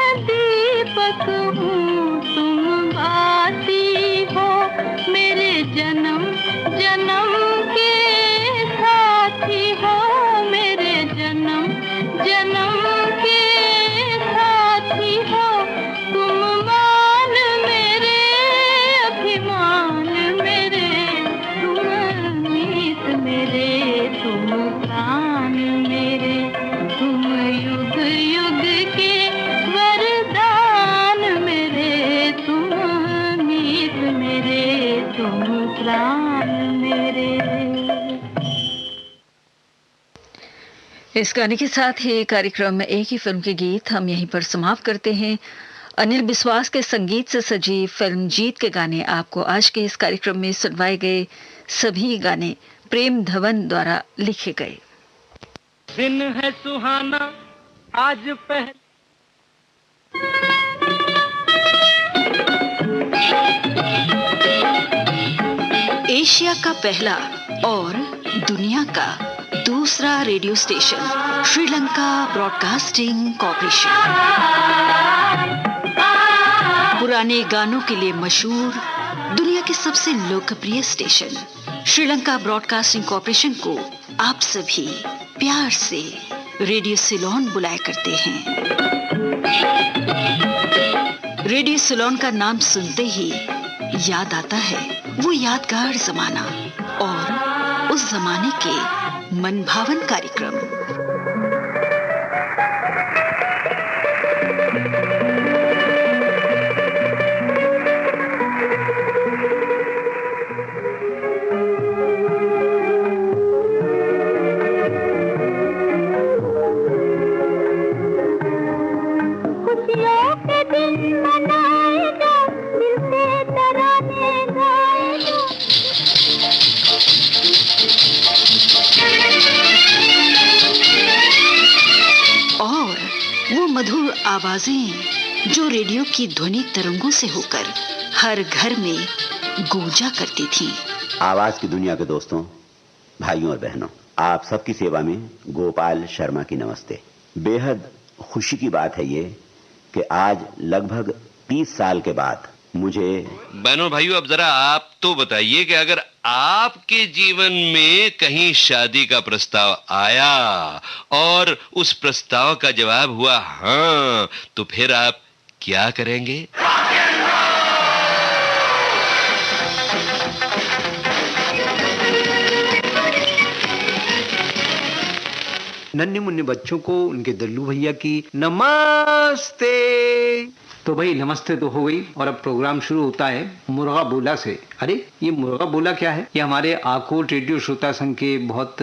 इस गाने के साथ ही कार्यक्रम एक ही फिल्म के गीत हम यहीं पर समाप्त करते हैं। अनिल बिस्वास के संगीत से सजी फिल्म जीत के गाने आपको आज के इस कार्यक्रम में सुनवाए गए। सभी गाने प्रेम धवन द्वारा लिखे गए। दिन है सुहाना आज पहले एशिया का पहला और दुनिया का दूसरा radio station Sri Lanka broadcasting corporation. पुराने गानों के लिए मशहूर दुनिया के सबसे लोकप्रिय स्टेशन श्रीलंका ब्रॉडकास्टिंग कॉर्पोरेशन को आप सभी प्यार से रेडियो सिलोन बुलाया करते हैं। रेडियो सिलोन का नाम सुनते ही याद आता है वो यादगार जमाना और उस जमाने के मनभावन कार्यक्रम। खुशियों के दिन मनाए जा, दिल से तराने गाए जा। और वो मधुर आवाजें जो रेडियो की ध्वनि तरंगों से होकर हर घर में गूंजा करती थीं। आवाज की दुनिया के दोस्तों, भाइयों और बहनों, आप सबकी सेवा में गोपाल शर्मा की नमस्ते। बेहद खुशी की बात है ये कि आज लगभग 30 साल के बाद मुझे बहनों भाइयों, अब जरा आप तो बताइए कि अगर आपके जीवन में कहीं शादी का प्रस्ताव आया और उस प्रस्ताव का जवाब हुआ हाँ, तो फिर आप क्या करेंगे? नन्हे मुन्ने बच्चों को उनके दल्लू भैया की नमस्ते। तो भाई नमस्ते तो हो गई और अब प्रोग्राम शुरू होता है मुर्गा बोला से। अरे ये मुर्गा बोला क्या है? ये हमारे आकोट रेडियो श्रोता संघ के बहुत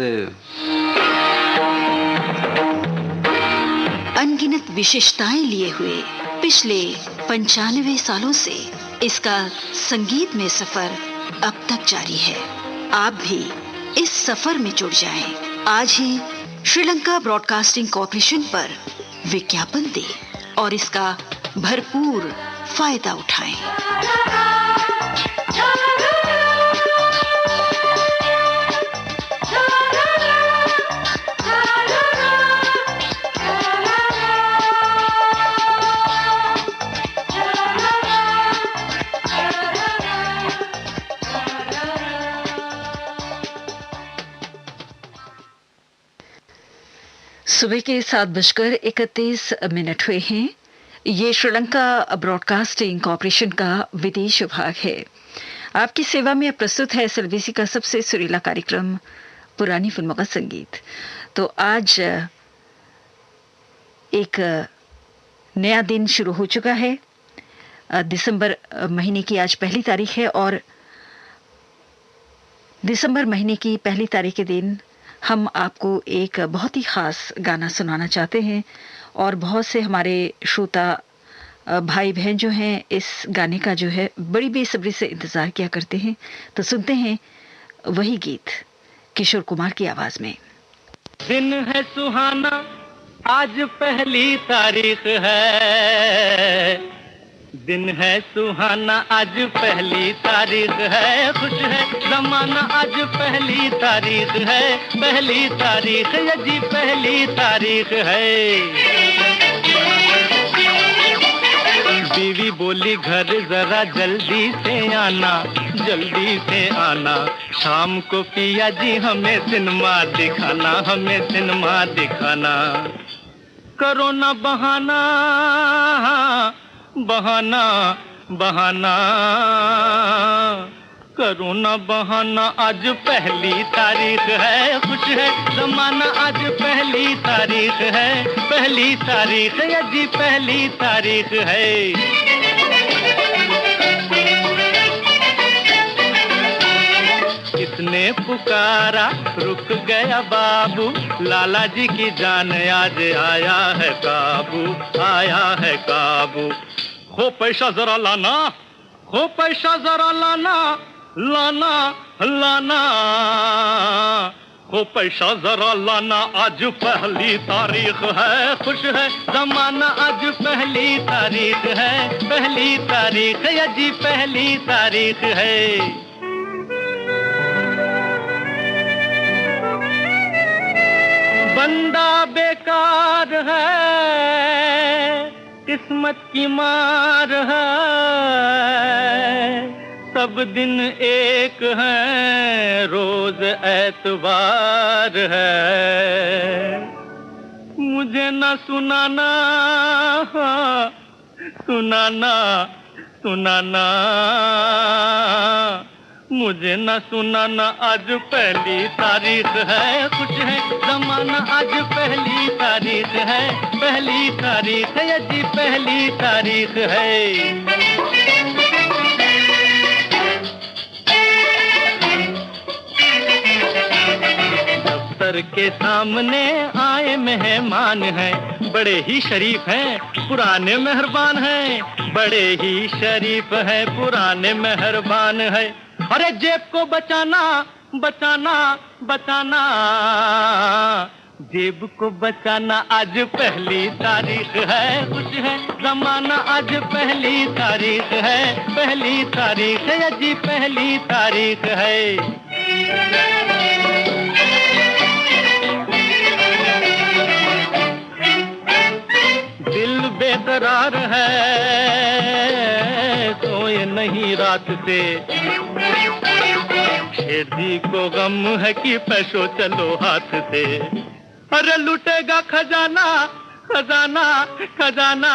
अनगिनत विशेषताएं लिए हुए पिछले 95 सालों से इसका संगीत में सफर अब तक जारी है। आप भी इस सफर में जुड़ जाएं। आज ही श्रीलंका ब्रॉडकास्टिंग कॉर्पोरेशन पर विज्ञापन दें और इसका भरपूर फायदा उठाएं। सुबह के 7:31 हुए हैं। ये श्रीलंका ब्रॉडकास्टिंग कॉर्पोरेशन का विदेश विभाग है। आपकी सेवा में प्रस्तुत है एसएलबीसी का सबसे सुरीला कार्यक्रम पुरानी फिल्मों का संगीत। तो आज एक नया दिन शुरू हो चुका है। दिसंबर महीने की आज पहली तारीख है और दिसंबर महीने की पहली तारीख के दिन हम आपको एक बहुत ही खास गाना सुनाना चाहते हैं और बहुत से हमारे श्रोता भाई बहन जो हैं इस गाने का जो है बड़ी बेसब्री से इंतजार किया करते हैं। तो सुनते हैं वही गीत किशोर कुमार की आवाज में। दिन है सुहाना आज पहली तारीख है, दिन है सुहाना आज पहली तारीख है, खुश है जमाना आज पहली तारीख है, पहली तारीख यजी पहली तारीख है। बीवी बोली घर जरा जल्दी से आना, जल्दी से आना, शाम को पिया जी हमें सिनेमा दिखाना, हमें सिनेमा दिखाना। करो ना बहाना बहाना बहाना, करो ना बहाना आज पहली तारीख है, खुश है जमाना आज पहली तारीख है, पहली तारीख यजी पहली तारीख है। किसने ने पुकारा, रुक गया बाबू, लाला जी की जान आज आया है काबू, आया है काबू। हो पैसा जरा लाना, हो पैसा जरा लाना, लाना लाना, हो पैसा जरा लाना, आज पहली तारीख है, खुश है जमाना, आज पहली तारीख है, पहली तारीख है जी, पहली तारीख है। बंदा बेकार है, किस्मत की मार है, सब दिन एक है, रोज एतवार है। मुझे न सुनाना, सुनाना, सुनाना, मुझे न सुनाना, आज पहली तारीख है, कुछ है जमाना, आज पहली तारीख है, पहली तारीख है जी, पहली तारीख है। दफ्तर के सामने आए मेहमान हैं, बड़े ही शरीफ हैं, पुराने मेहरबान हैं, बड़े ही शरीफ हैं, पुराने मेहरबान हैं। अरे जेब को बचाना, बचाना, बचाना, जेब को बचाना, आज पहली तारीख है, कुछ है जमाना, आज पहली तारीख है, पहली तारीख है जी, पहली तारीख है। दिल बेकरार है, सोए नहीं रात से, शेर जी को गम है कि पैसों चलो हाथ से। अरे लुटेगा खजाना, खजाना, खजाना,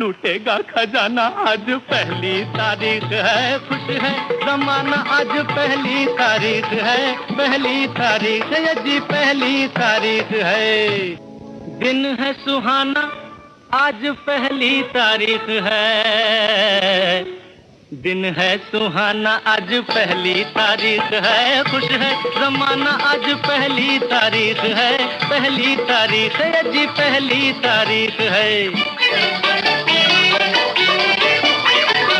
लूटेगा खजाना, आज पहली तारीख है, खुश है जमाना, आज पहली तारीख है, पहली तारीख है जी, पहली तारीख है। दिन है सुहाना, आज पहली तारीख है, दिन है सुहाना, आज पहली तारीख है, खुश है जमाना, आज पहली तारीख है, पहली तारीख है जी, पहली तारीख है।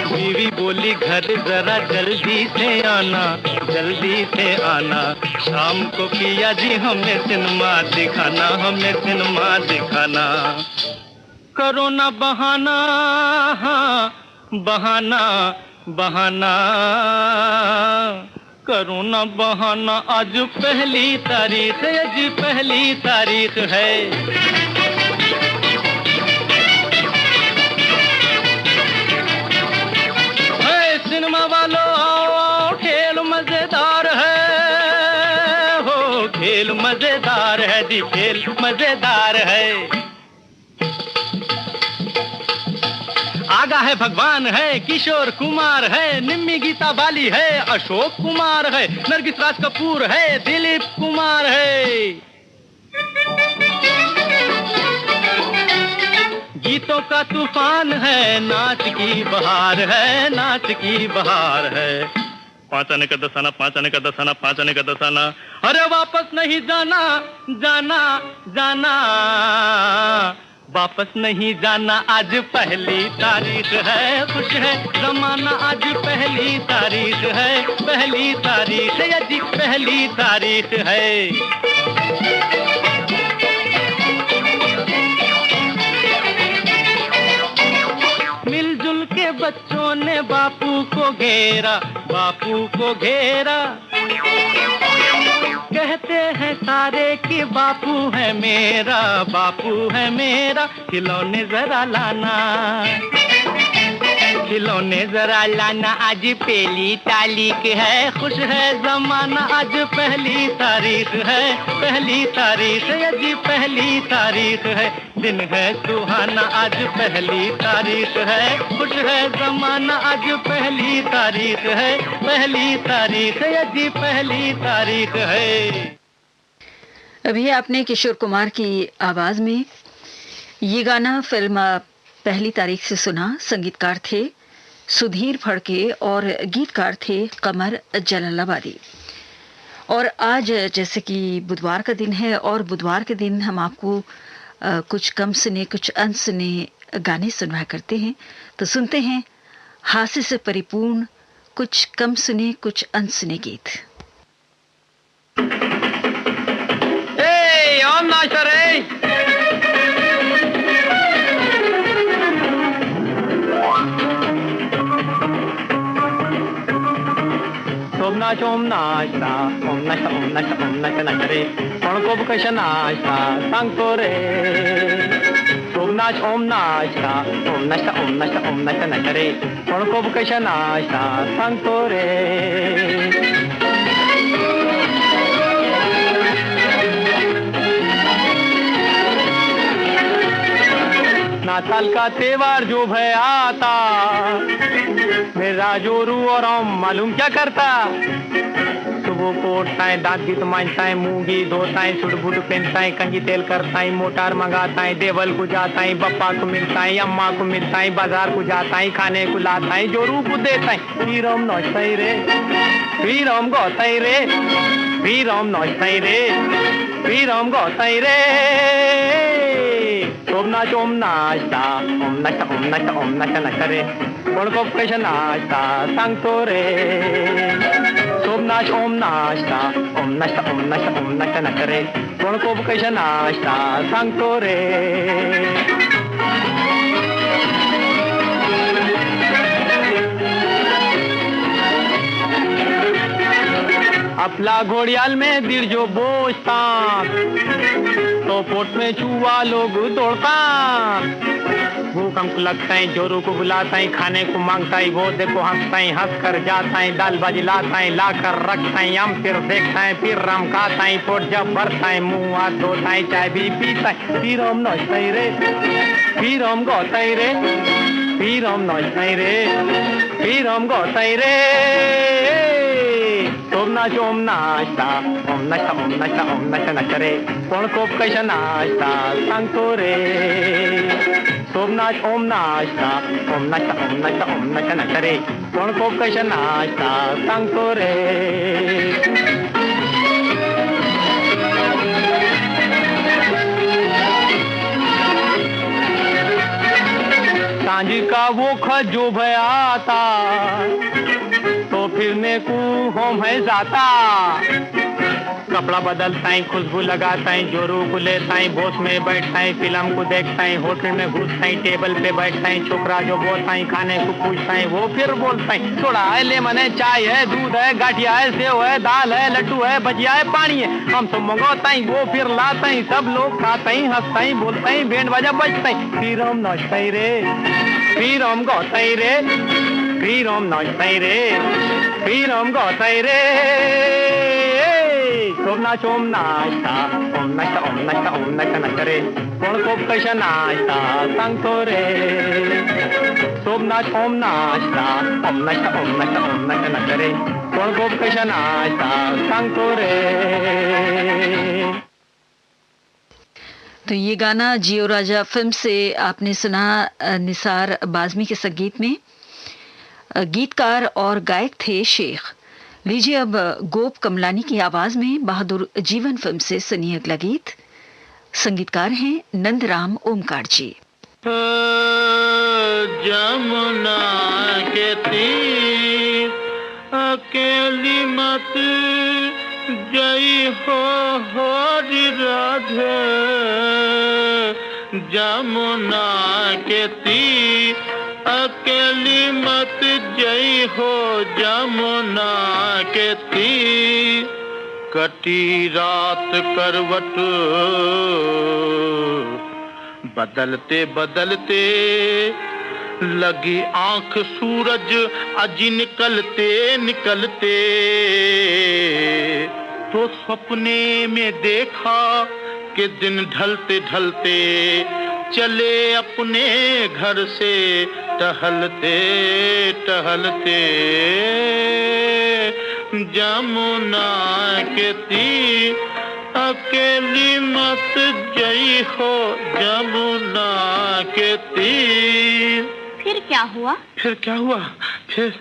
बीवी बोली घर जरा जल्दी से आना, जल्दी से आना, शाम को किया जी हमें सिनेमा दिखाना, हमें सिनेमा दिखाना। करो ना बहाना, हाँ बहाना, बहाना, करो ना बहाना, आज पहली तारीख है जी, पहली तारीख है। सिनेमा वालों आओ, खेल मजेदार है, हो खेल मजेदार है जी, खेल मजेदार है। आगा है भगवान है, किशोर कुमार है, निम्मी गीता बाली है, अशोक कुमार है, नरगिस राज कपूर है, दिलीप कुमार है। गीतों का तूफान है, नाच की बहार है, नाच की बहार है। पाँच आने का दसाना, पाँच आने का दसाना, पाँच आने का दसाना, अरे वापस नहीं जाना, जाना, जाना, वापस नहीं जाना, आज पहली तारीख है, खुश है जमाना, आज पहली तारीख है, पहली तारीख है जी, पहली तारीख है। मिलजुल के बच्चों ने बापू को घेरा, बापू को घेरा, कहते हैं सारे कि बापू है मेरा, बापू है मेरा, खिलौने जरा लाना, खिलौने जरा लाना, आज पहली तारीख है, खुश है जमाना, आज पहली तारीख है, पहली तारीख है जी, पहली तारीख है। दिन है सुहाना, आज पहली तारीख है, खुश है जमाना, आज पहली तारीख है, पहली तारीख है जी, पहली तारीख है। अभी आपने किशोर कुमार की आवाज में ये गाना फिल्म पहली तारीख से सुना। संगीतकार थे सुधीर फड़के और गीतकार थे कमर जलालाबादी। और आज जैसे कि बुधवार का दिन है और बुधवार के दिन हम आपको कुछ कम सुने कुछ अनसुने गाने सुनवाया करते हैं, तो सुनते हैं हास्य से परिपूर्ण कुछ कम सुने कुछ अनसुने गीत। ओम नाचता ओम नाचा ओम नाचा ओम नाचा नाच रे कोण को कशा नाचता सांगतो रे ओम नाचता ओम नाचा ओम नाचा ओम नाचा नाच रे कोण को कशा नाचता सांगतो रे नाताल का त्योहार जो है आता मेरा जोरू और मालूम क्या करता, सुबह को उठता है, दांत गीत मांझता है, मूंगी धोता है, सुट बुट पहनता है, कंगी तेल करता है, मोटार मंगाता है, देवल को जाता है, बप्पा को मिलता है, अम्मा को मिलता है, बाजार को जाता है, खाने को लाता है, जोरू को देता है। फिर हम नौचता ही रे, फिर हम गौता ही रे, फिर हम नौचता ही रे, फिर हम गौता ही रे। ओम नाचता ओम नाचता ओम नाचा नाचा रे कोण को कशा नाचता सांगतो रे ओम नाचता ओम नाचता ओम नाचा नाचा रे कोण को कशा नाचता सांगतो रे। अपला घोड़ियाल में दिल जो बोझता तो पोट में चूहा लोग दौड़ता, भूख हमको लगता है, जोरू को बुलाता है, खाने को मांगता है, वो देखो हंसता है, हंस कर जाता है, दाल बाजी लाता है, ला कर रखता है, हम फिर देखता है, फिर रम खाता है, पोट जब भरता है, मुंह हाथ धोता है, चाय भी पीता है, फिर हम नाचता ही रे, फिर हम गाता ही रे, फिर हम नाचता ही रे, फिर हम गाता ही रे। ओम नाचता ओम नाचा नाचा रे कोण को कशा नाचता सांगतो रे ओम नाचता ओम नाचा नाचा रे कोण को कशा नाचता सांगतो रे। सांझ का वो खजो भयाता तो फिरने को होम है जाता, कपड़ा बदलता है, खुशबू लगाता है, जोरू को लेता है, बोस में बैठता है, फिल्म को देखता है, होटल में घुसता है, टेबल पे बैठता है, छोकरा जो बोलता है, खाने को पूछता है, वो फिर बोलता है, थोड़ा है, लेमन है, चाय है, दूध है, गाठिया है, सेव है, दाल है, लड्डू है, भजिया है, पानी है, हम सब मंगवाता है, वो फिर लाता है, सब लोग खाता है, हंसता है, बोलता है, बैंड बाजा बजता है, फिर हम नाचता ही रे, फिर हम गाता ही रे, फिर हम नाचता ही रे, फिर हम गाता ही रे। ओम नाचता ओम नाचा नाचा रे कोण को कशा नाचता सांगतो रे ओम नाचता ओम नाचा नाचा रे कोण को कशा नाचता सांगतो रे। तो ये गाना जियो राजा फिल्म से आपने सुना निसार बाज़मी के संगीत में। गीतकार और गायक थे शेख। लीजिए अब गोप कमलानी की आवाज में बहादुर जीवन फिल्म से सुनिए अगला गीत। संगीतकार हैं नंदराम ओमकार जी। जमुना के तीर अकेली मत जई हो राधे, जमुना के तीर अकेली मत जई हो जमुना के तीर, कटी रात करवट बदलते बदलते लगी आंख सूरज अजी निकलते निकलते, तो सपने में देखा कि दिन ढलते ढलते चले अपने घर से टहलते टहलते, जमुना के तीर अकेली मत जई हो जमुना के तीर। फिर क्या हुआ? फिर क्या हुआ? फिर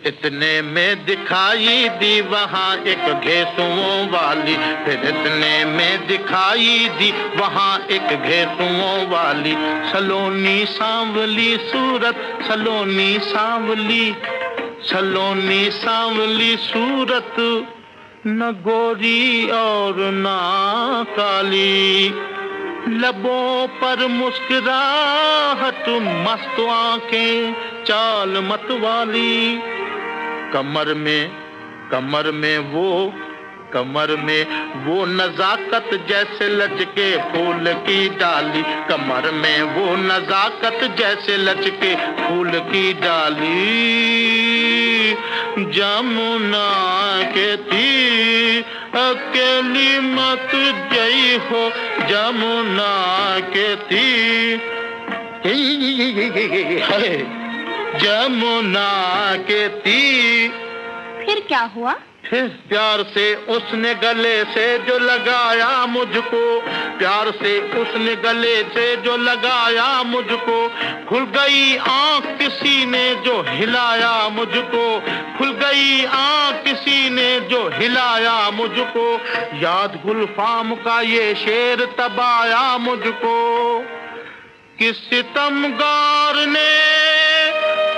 इतने में दिखाई दी वहाँ एक घेसुओं वाली। फिर इतने में दिखाई दी वहाँ एक घेसुओं वाली। सलोनी सांवली सूरत, सलोनी सांवली, सलोनी सांवली सूरत, न गोरी और न काली। लबों पर मुस्कुराहट, मस्त आंखें, चाल मत वाली। कमर में वो नजाकत जैसे लचके फूल की डाली। कमर में वो नजाकत जैसे लचके फूल की डाली। जमुना के थी अकेली मत जई हो, जमुना के थी, जमुना के थी। फिर क्या हुआ? फिर प्यार से उसने गले से जो लगाया मुझको, प्यार से उसने गले से जो लगाया मुझको। खुल गई आँख किसी ने जो हिलाया मुझको, खुल गई आँख किसी ने जो हिलाया मुझको। याद गुलफाम का ये शेर तब आया मुझको। किस सितमगार ने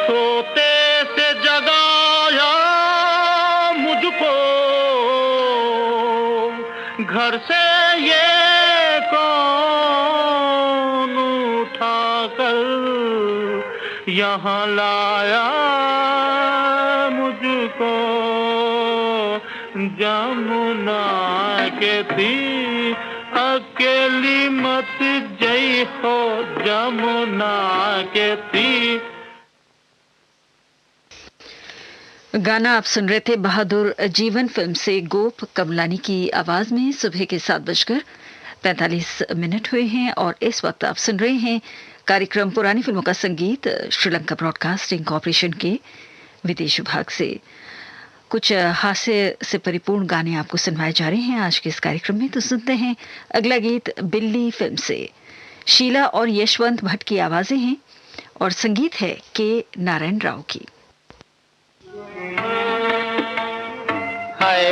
सोते से जगाया मुझको। घर से ये कौन उठाकर यहाँ लाया मुझको। जमुना के थी अकेली मत जई हो, जमुना के थी। गाना आप सुन रहे थे बहादुर जीवन फिल्म से गोप कमलानी की आवाज में। सुबह के 7:45 हुए हैं और इस वक्त आप सुन रहे हैं कार्यक्रम पुरानी फिल्मों का संगीत श्रीलंका ब्रॉडकास्टिंग कॉरपोरेशन के विदेश विभाग से। कुछ हास्य से परिपूर्ण गाने आपको सुनवाए जा रहे हैं आज के इस कार्यक्रम में। तो सुनते हैं अगला गीत बिल्ली फिल्म से। शीला और यशवंत भट्ट की आवाजें हैं और संगीत है के नारायण राव की। हाय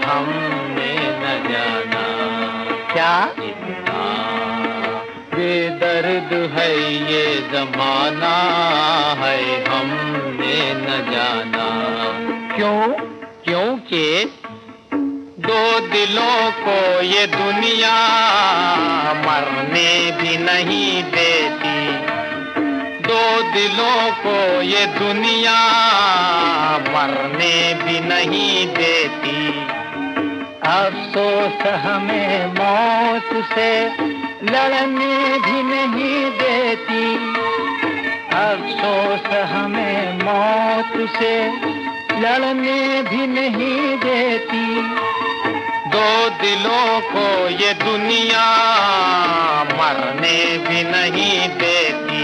हमने न जाना क्या इतना बेदर्द है ये जमाना है, हमने न जाना। क्योंकि दो दिलों को ये दुनिया मरने भी नहीं देती। दो दिलों को ये दुनिया मरने भी नहीं देती। अफसोस हमें मौत से लड़ने भी नहीं देती। अफसोस हमें मौत से लड़ने भी नहीं देती। दो दिलों को ये दुनिया मरने भी नहीं देती।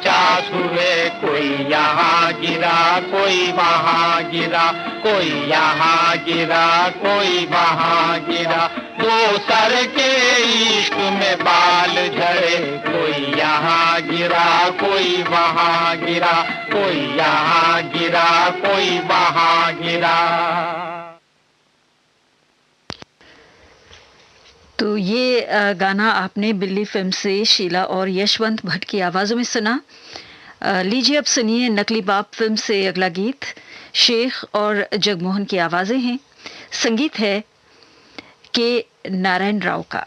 50 हुए, कोई यहाँ गिरा कोई वहाँ गिरा, कोई यहाँ गिरा कोई वहाँ गिरा, दो सर के इश्क में बाल झड़े, कोई यहाँ गिरा कोई वहाँ गिरा, कोई यहाँ गिरा कोई वहाँ गिरा। तो ये गाना आपने बिल्ली फिल्म से शीला और यशवंत भट्ट की आवाज़ों में सुना। लीजिए अब सुनिए नकली बाप फिल्म से अगला गीत। शेख और जगमोहन की आवाज़ें हैं, संगीत है के नारायण राव का।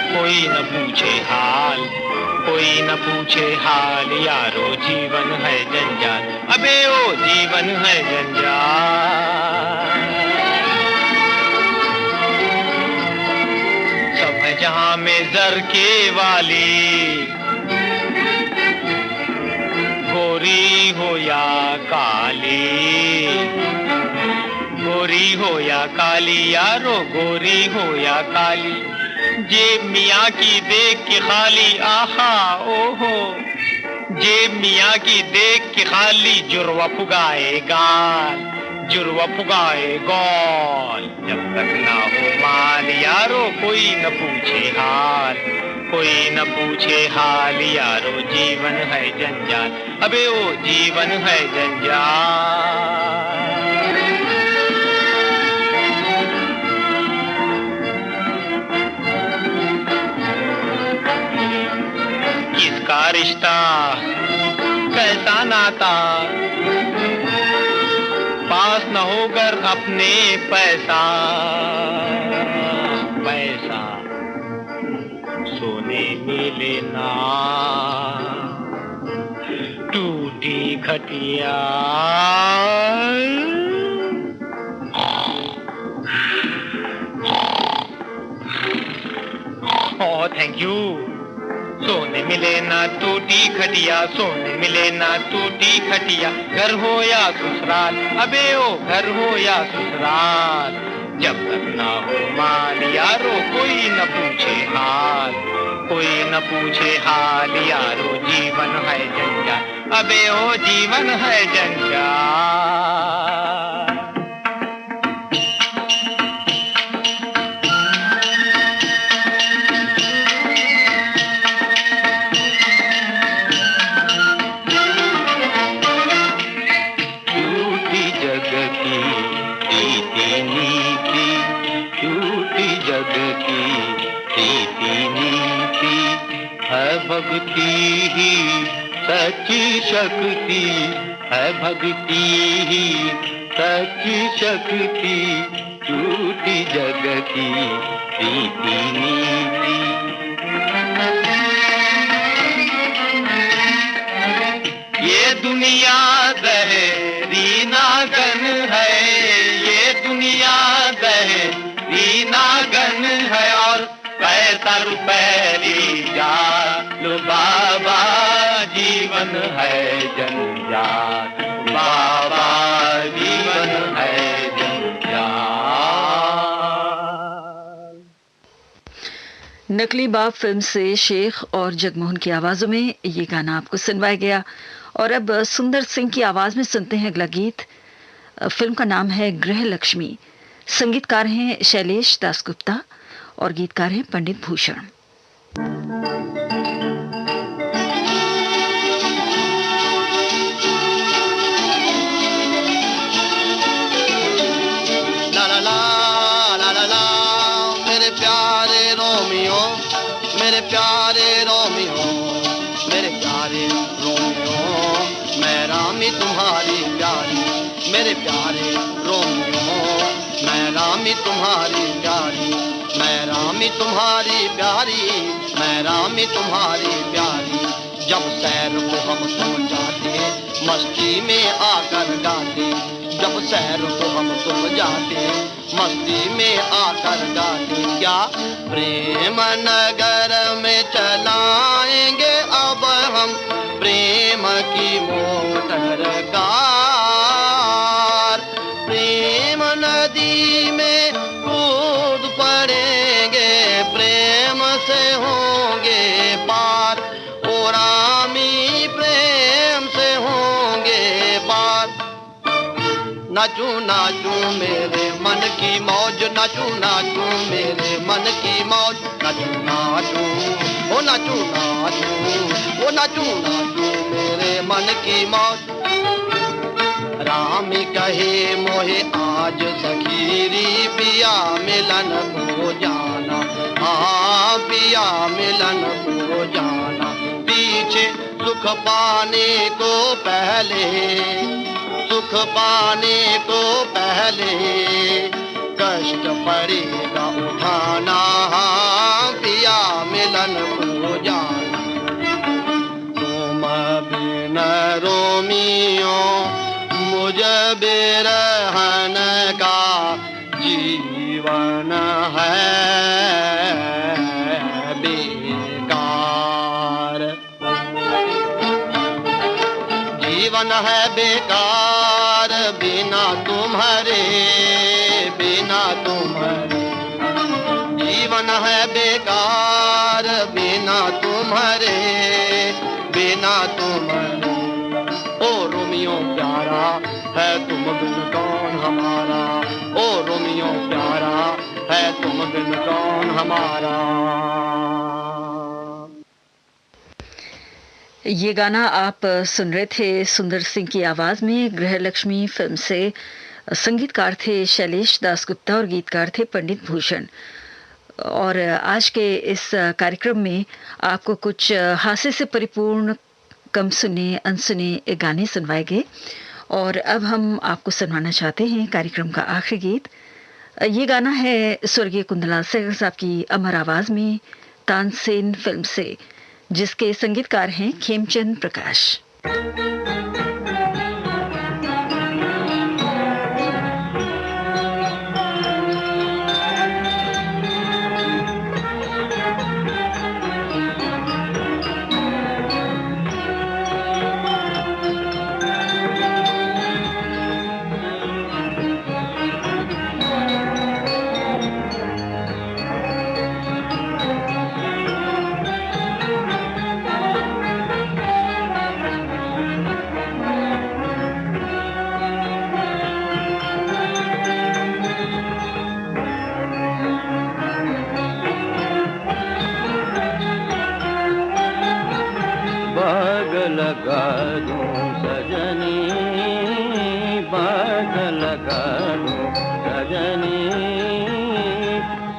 कोई न पूछे हाल, कोई न पूछे हाल यारो, जीवन है जंजाल, अबे ओ जीवन है जंजाल। सब है जहां में जर के वाली, गोरी हो या काली, गोरी हो या काली यारो, गोरी हो या काली। जेब मियाँ की देख के खाली, आहा ओहो, जेब मियाँ की देख के खाली, जुर्वा फुगाए गाल, जुर्वा फुगाए गौल। जब तक ना हो माल यारो, कोई न पूछे हाल, कोई न पूछे हाल यारो, जीवन है जंजाल, अबे ओ जीवन है जंजाल। किसका रिश्ता कैसा नाता, पास न होकर अपने पैसा, पैसा सोने मिले ना, टूटी खटिया। Oh thank you. सोने मिले ना टूटी खटिया, सोने मिले ना टूटी खटिया, घर हो या ससुराल, अबे ओ घर हो या ससुराल। जब तक ना हो माल यारो, कोई न पूछे हाल, कोई न पूछे हाल यारो, जीवन है जंजाल, अबे ओ जीवन है जंजाल। भक्ति ही सच्ची शक्ति है, भक्ति ही सच्ची शक्ति, झूठी जग की प्रीति नीति। ये दुनिया दहरी नागन है, ये दुनिया दहरी नागन है, और पैसा रुपैरी जा लो बाबा, जीवन है जंजाल, बाबा जीवन है जंजाल। नकली बाप फिल्म से शेख और जगमोहन की आवाजों में ये गाना आपको सुनवाया गया। और अब सुंदर सिंह की आवाज में सुनते हैं अगला गीत। फिल्म का नाम है गृह लक्ष्मी। संगीतकार हैं शैलेश दासगुप्ता और गीतकार हैं पंडित भूषण। ला ला ला ला ला ला, मेरे प्यारे रोमियो, मेरे प्यारे रोमियो, मेरे प्यारे रोमियो, मैं रामी तुम्हारी प्यारी, मेरे प्यारे रोमियो, मैं रामी तुम्हारी प्यारी, मैं रामी तुम्हारी प्यारी, मैं रामी तुम्हारी प्यारी। जब सैर को हम तुम जाते, मस्ती में आकर गाते, जब सैर को हम तुम जाते, मस्ती में आकर गाते। क्या प्रेम नगर में चलाएंगे अब हम प्रेम की मोटर कार। प्रेम नदी में कूद पड़ेंगे, प्रेम से होंगे पार। ओ रामी प्रेम से होंगे पार। नाचू नाचू मेरे मन की मौज, नाचू नाचू मेरे मन की मौज। नाचू नाचू ओ नाचू नाचू ओ नाचू नाचू मेरे मन की मौज। रामी कहे मोहे आज सखीरी, पिया मिलन को जाना। हाँ पिया मिलन को जाना। पीछे सुख पाने को पहले, सुख पाने को पहले कष्ट पड़ेगा उठाना। पिया मिलन को जाना। तुम बिन रोमियो मुझ बिरहन का जीवन है बेकार। जीवन है बेकार बिना तुम्हारे, बिना तुम्हारे। जीवन है बेकार बिना तुम्हारे, बिना तुम्हारे। ओ रोमियो प्यारा है तुम बिन कौन हमारा। ओ रोमियो प्यारा है तुम बिन कौन हमारा। ये गाना आप सुन रहे थे सुंदर सिंह की आवाज में। गृहलक्ष्मी फिल्म से। संगीतकार थे शैलेश दासगुप्ता और गीतकार थे पंडित भूषण। और आज के इस कार्यक्रम में आपको कुछ हास्य से परिपूर्ण कम सुने अनसुने गाने सुनवाए गए। और अब हम आपको सुनवाना चाहते हैं कार्यक्रम का आखिरी गीत। ये गाना है स्वर्गीय कुंदलाल सहगल साहब की अमर आवाज में, तानसेन फिल्म से, जिसके संगीतकार हैं खेमचंद प्रकाश। लगा दूं सजनी, बाग लगा दूं सजनी,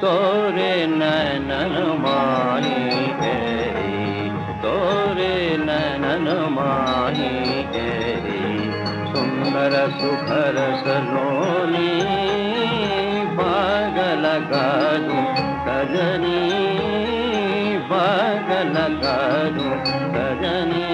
तोरे नैनन माही तेरी, तोरे नैनन माही तेरी, सुंदर सुखर सलोनी, बाग लगा दूं सजनी, बाग लगा दूं सजनी।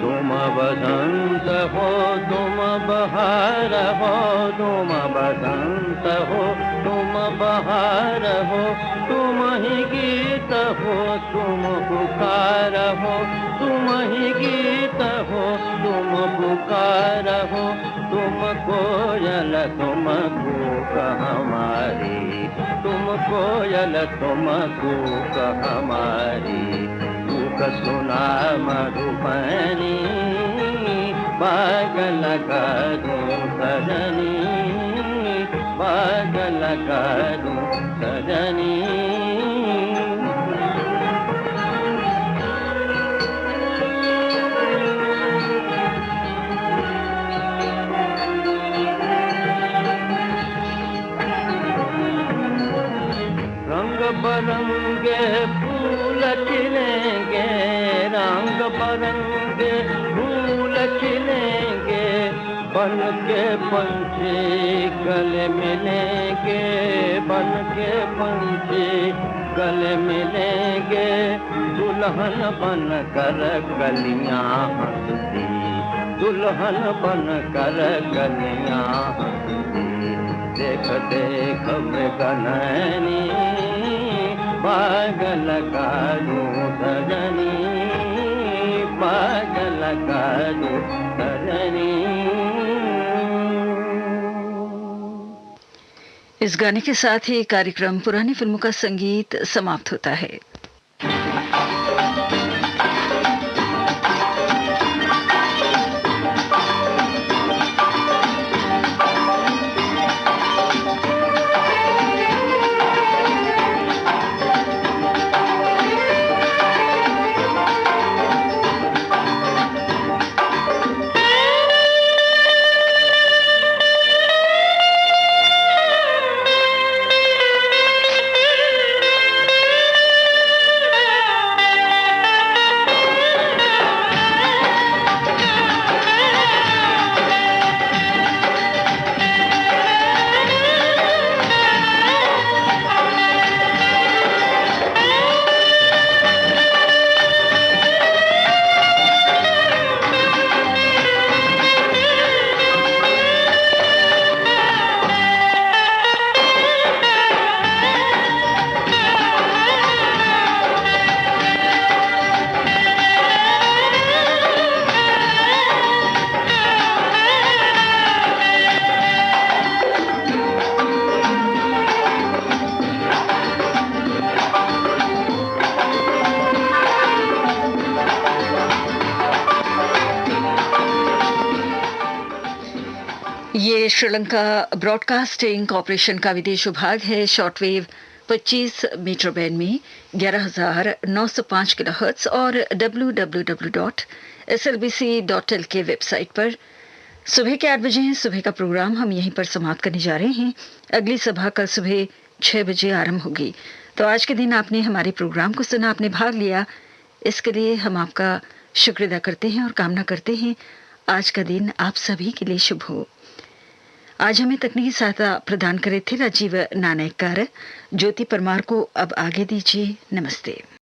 तुम बसंत हो तुम बहार हो, तुम बसंत हो तुम बहार हो, तुम ही गीत हो तुम पुकार हो, तुम ही गीत हो तुम पुकार हो, तुम कोयल तुम कूक हमारी, तुम कोयल तुम कूक हमारी, कूक सुना मधुबनी, बाग लगा दूं सजनी, बाग लगा दूं सजनी। रंग बरंगे फूल खिलेंगे, रंग बरंगे फूल खिलेंगे, बन के पंछी गले मिलेंगे, बन के पंछी गले मिलेंगे, दुल्हन बन कर गलियां हंसती, दुल्हन बन कर गलियां हंसती, देख देख मृगनयनी, पागल कर दूं सजनी, पागल कर दूं सजनी। इस गाने के साथ ही कार्यक्रम पुरानी फिल्मों का संगीत समाप्त होता है। ये श्रीलंका ब्रॉडकास्टिंग कॉरपोरेशन का विदेश विभाग है। शॉर्टवेव 25 मीटर बैंड में 11,905 किलोहर्ट्ज और www.slbc.lk के वेबसाइट पर सुबह के 8 बजे सुबह का प्रोग्राम हम यहीं पर समाप्त करने जा रहे हैं। अगली सभा कल सुबह 6 बजे आरंभ होगी। तो आज के दिन आपने हमारे प्रोग्राम को सुना, आपने भाग लिया, इसके लिए हम आपका शुक्र अदा करते हैं और कामना करते हैं आज का दिन आप सभी के लिए शुभ हो। आज हमें तकनीकी सहायता प्रदान करे थे राजीव नानायकर। ज्योति परमार को अब आगे दीजिए। नमस्ते।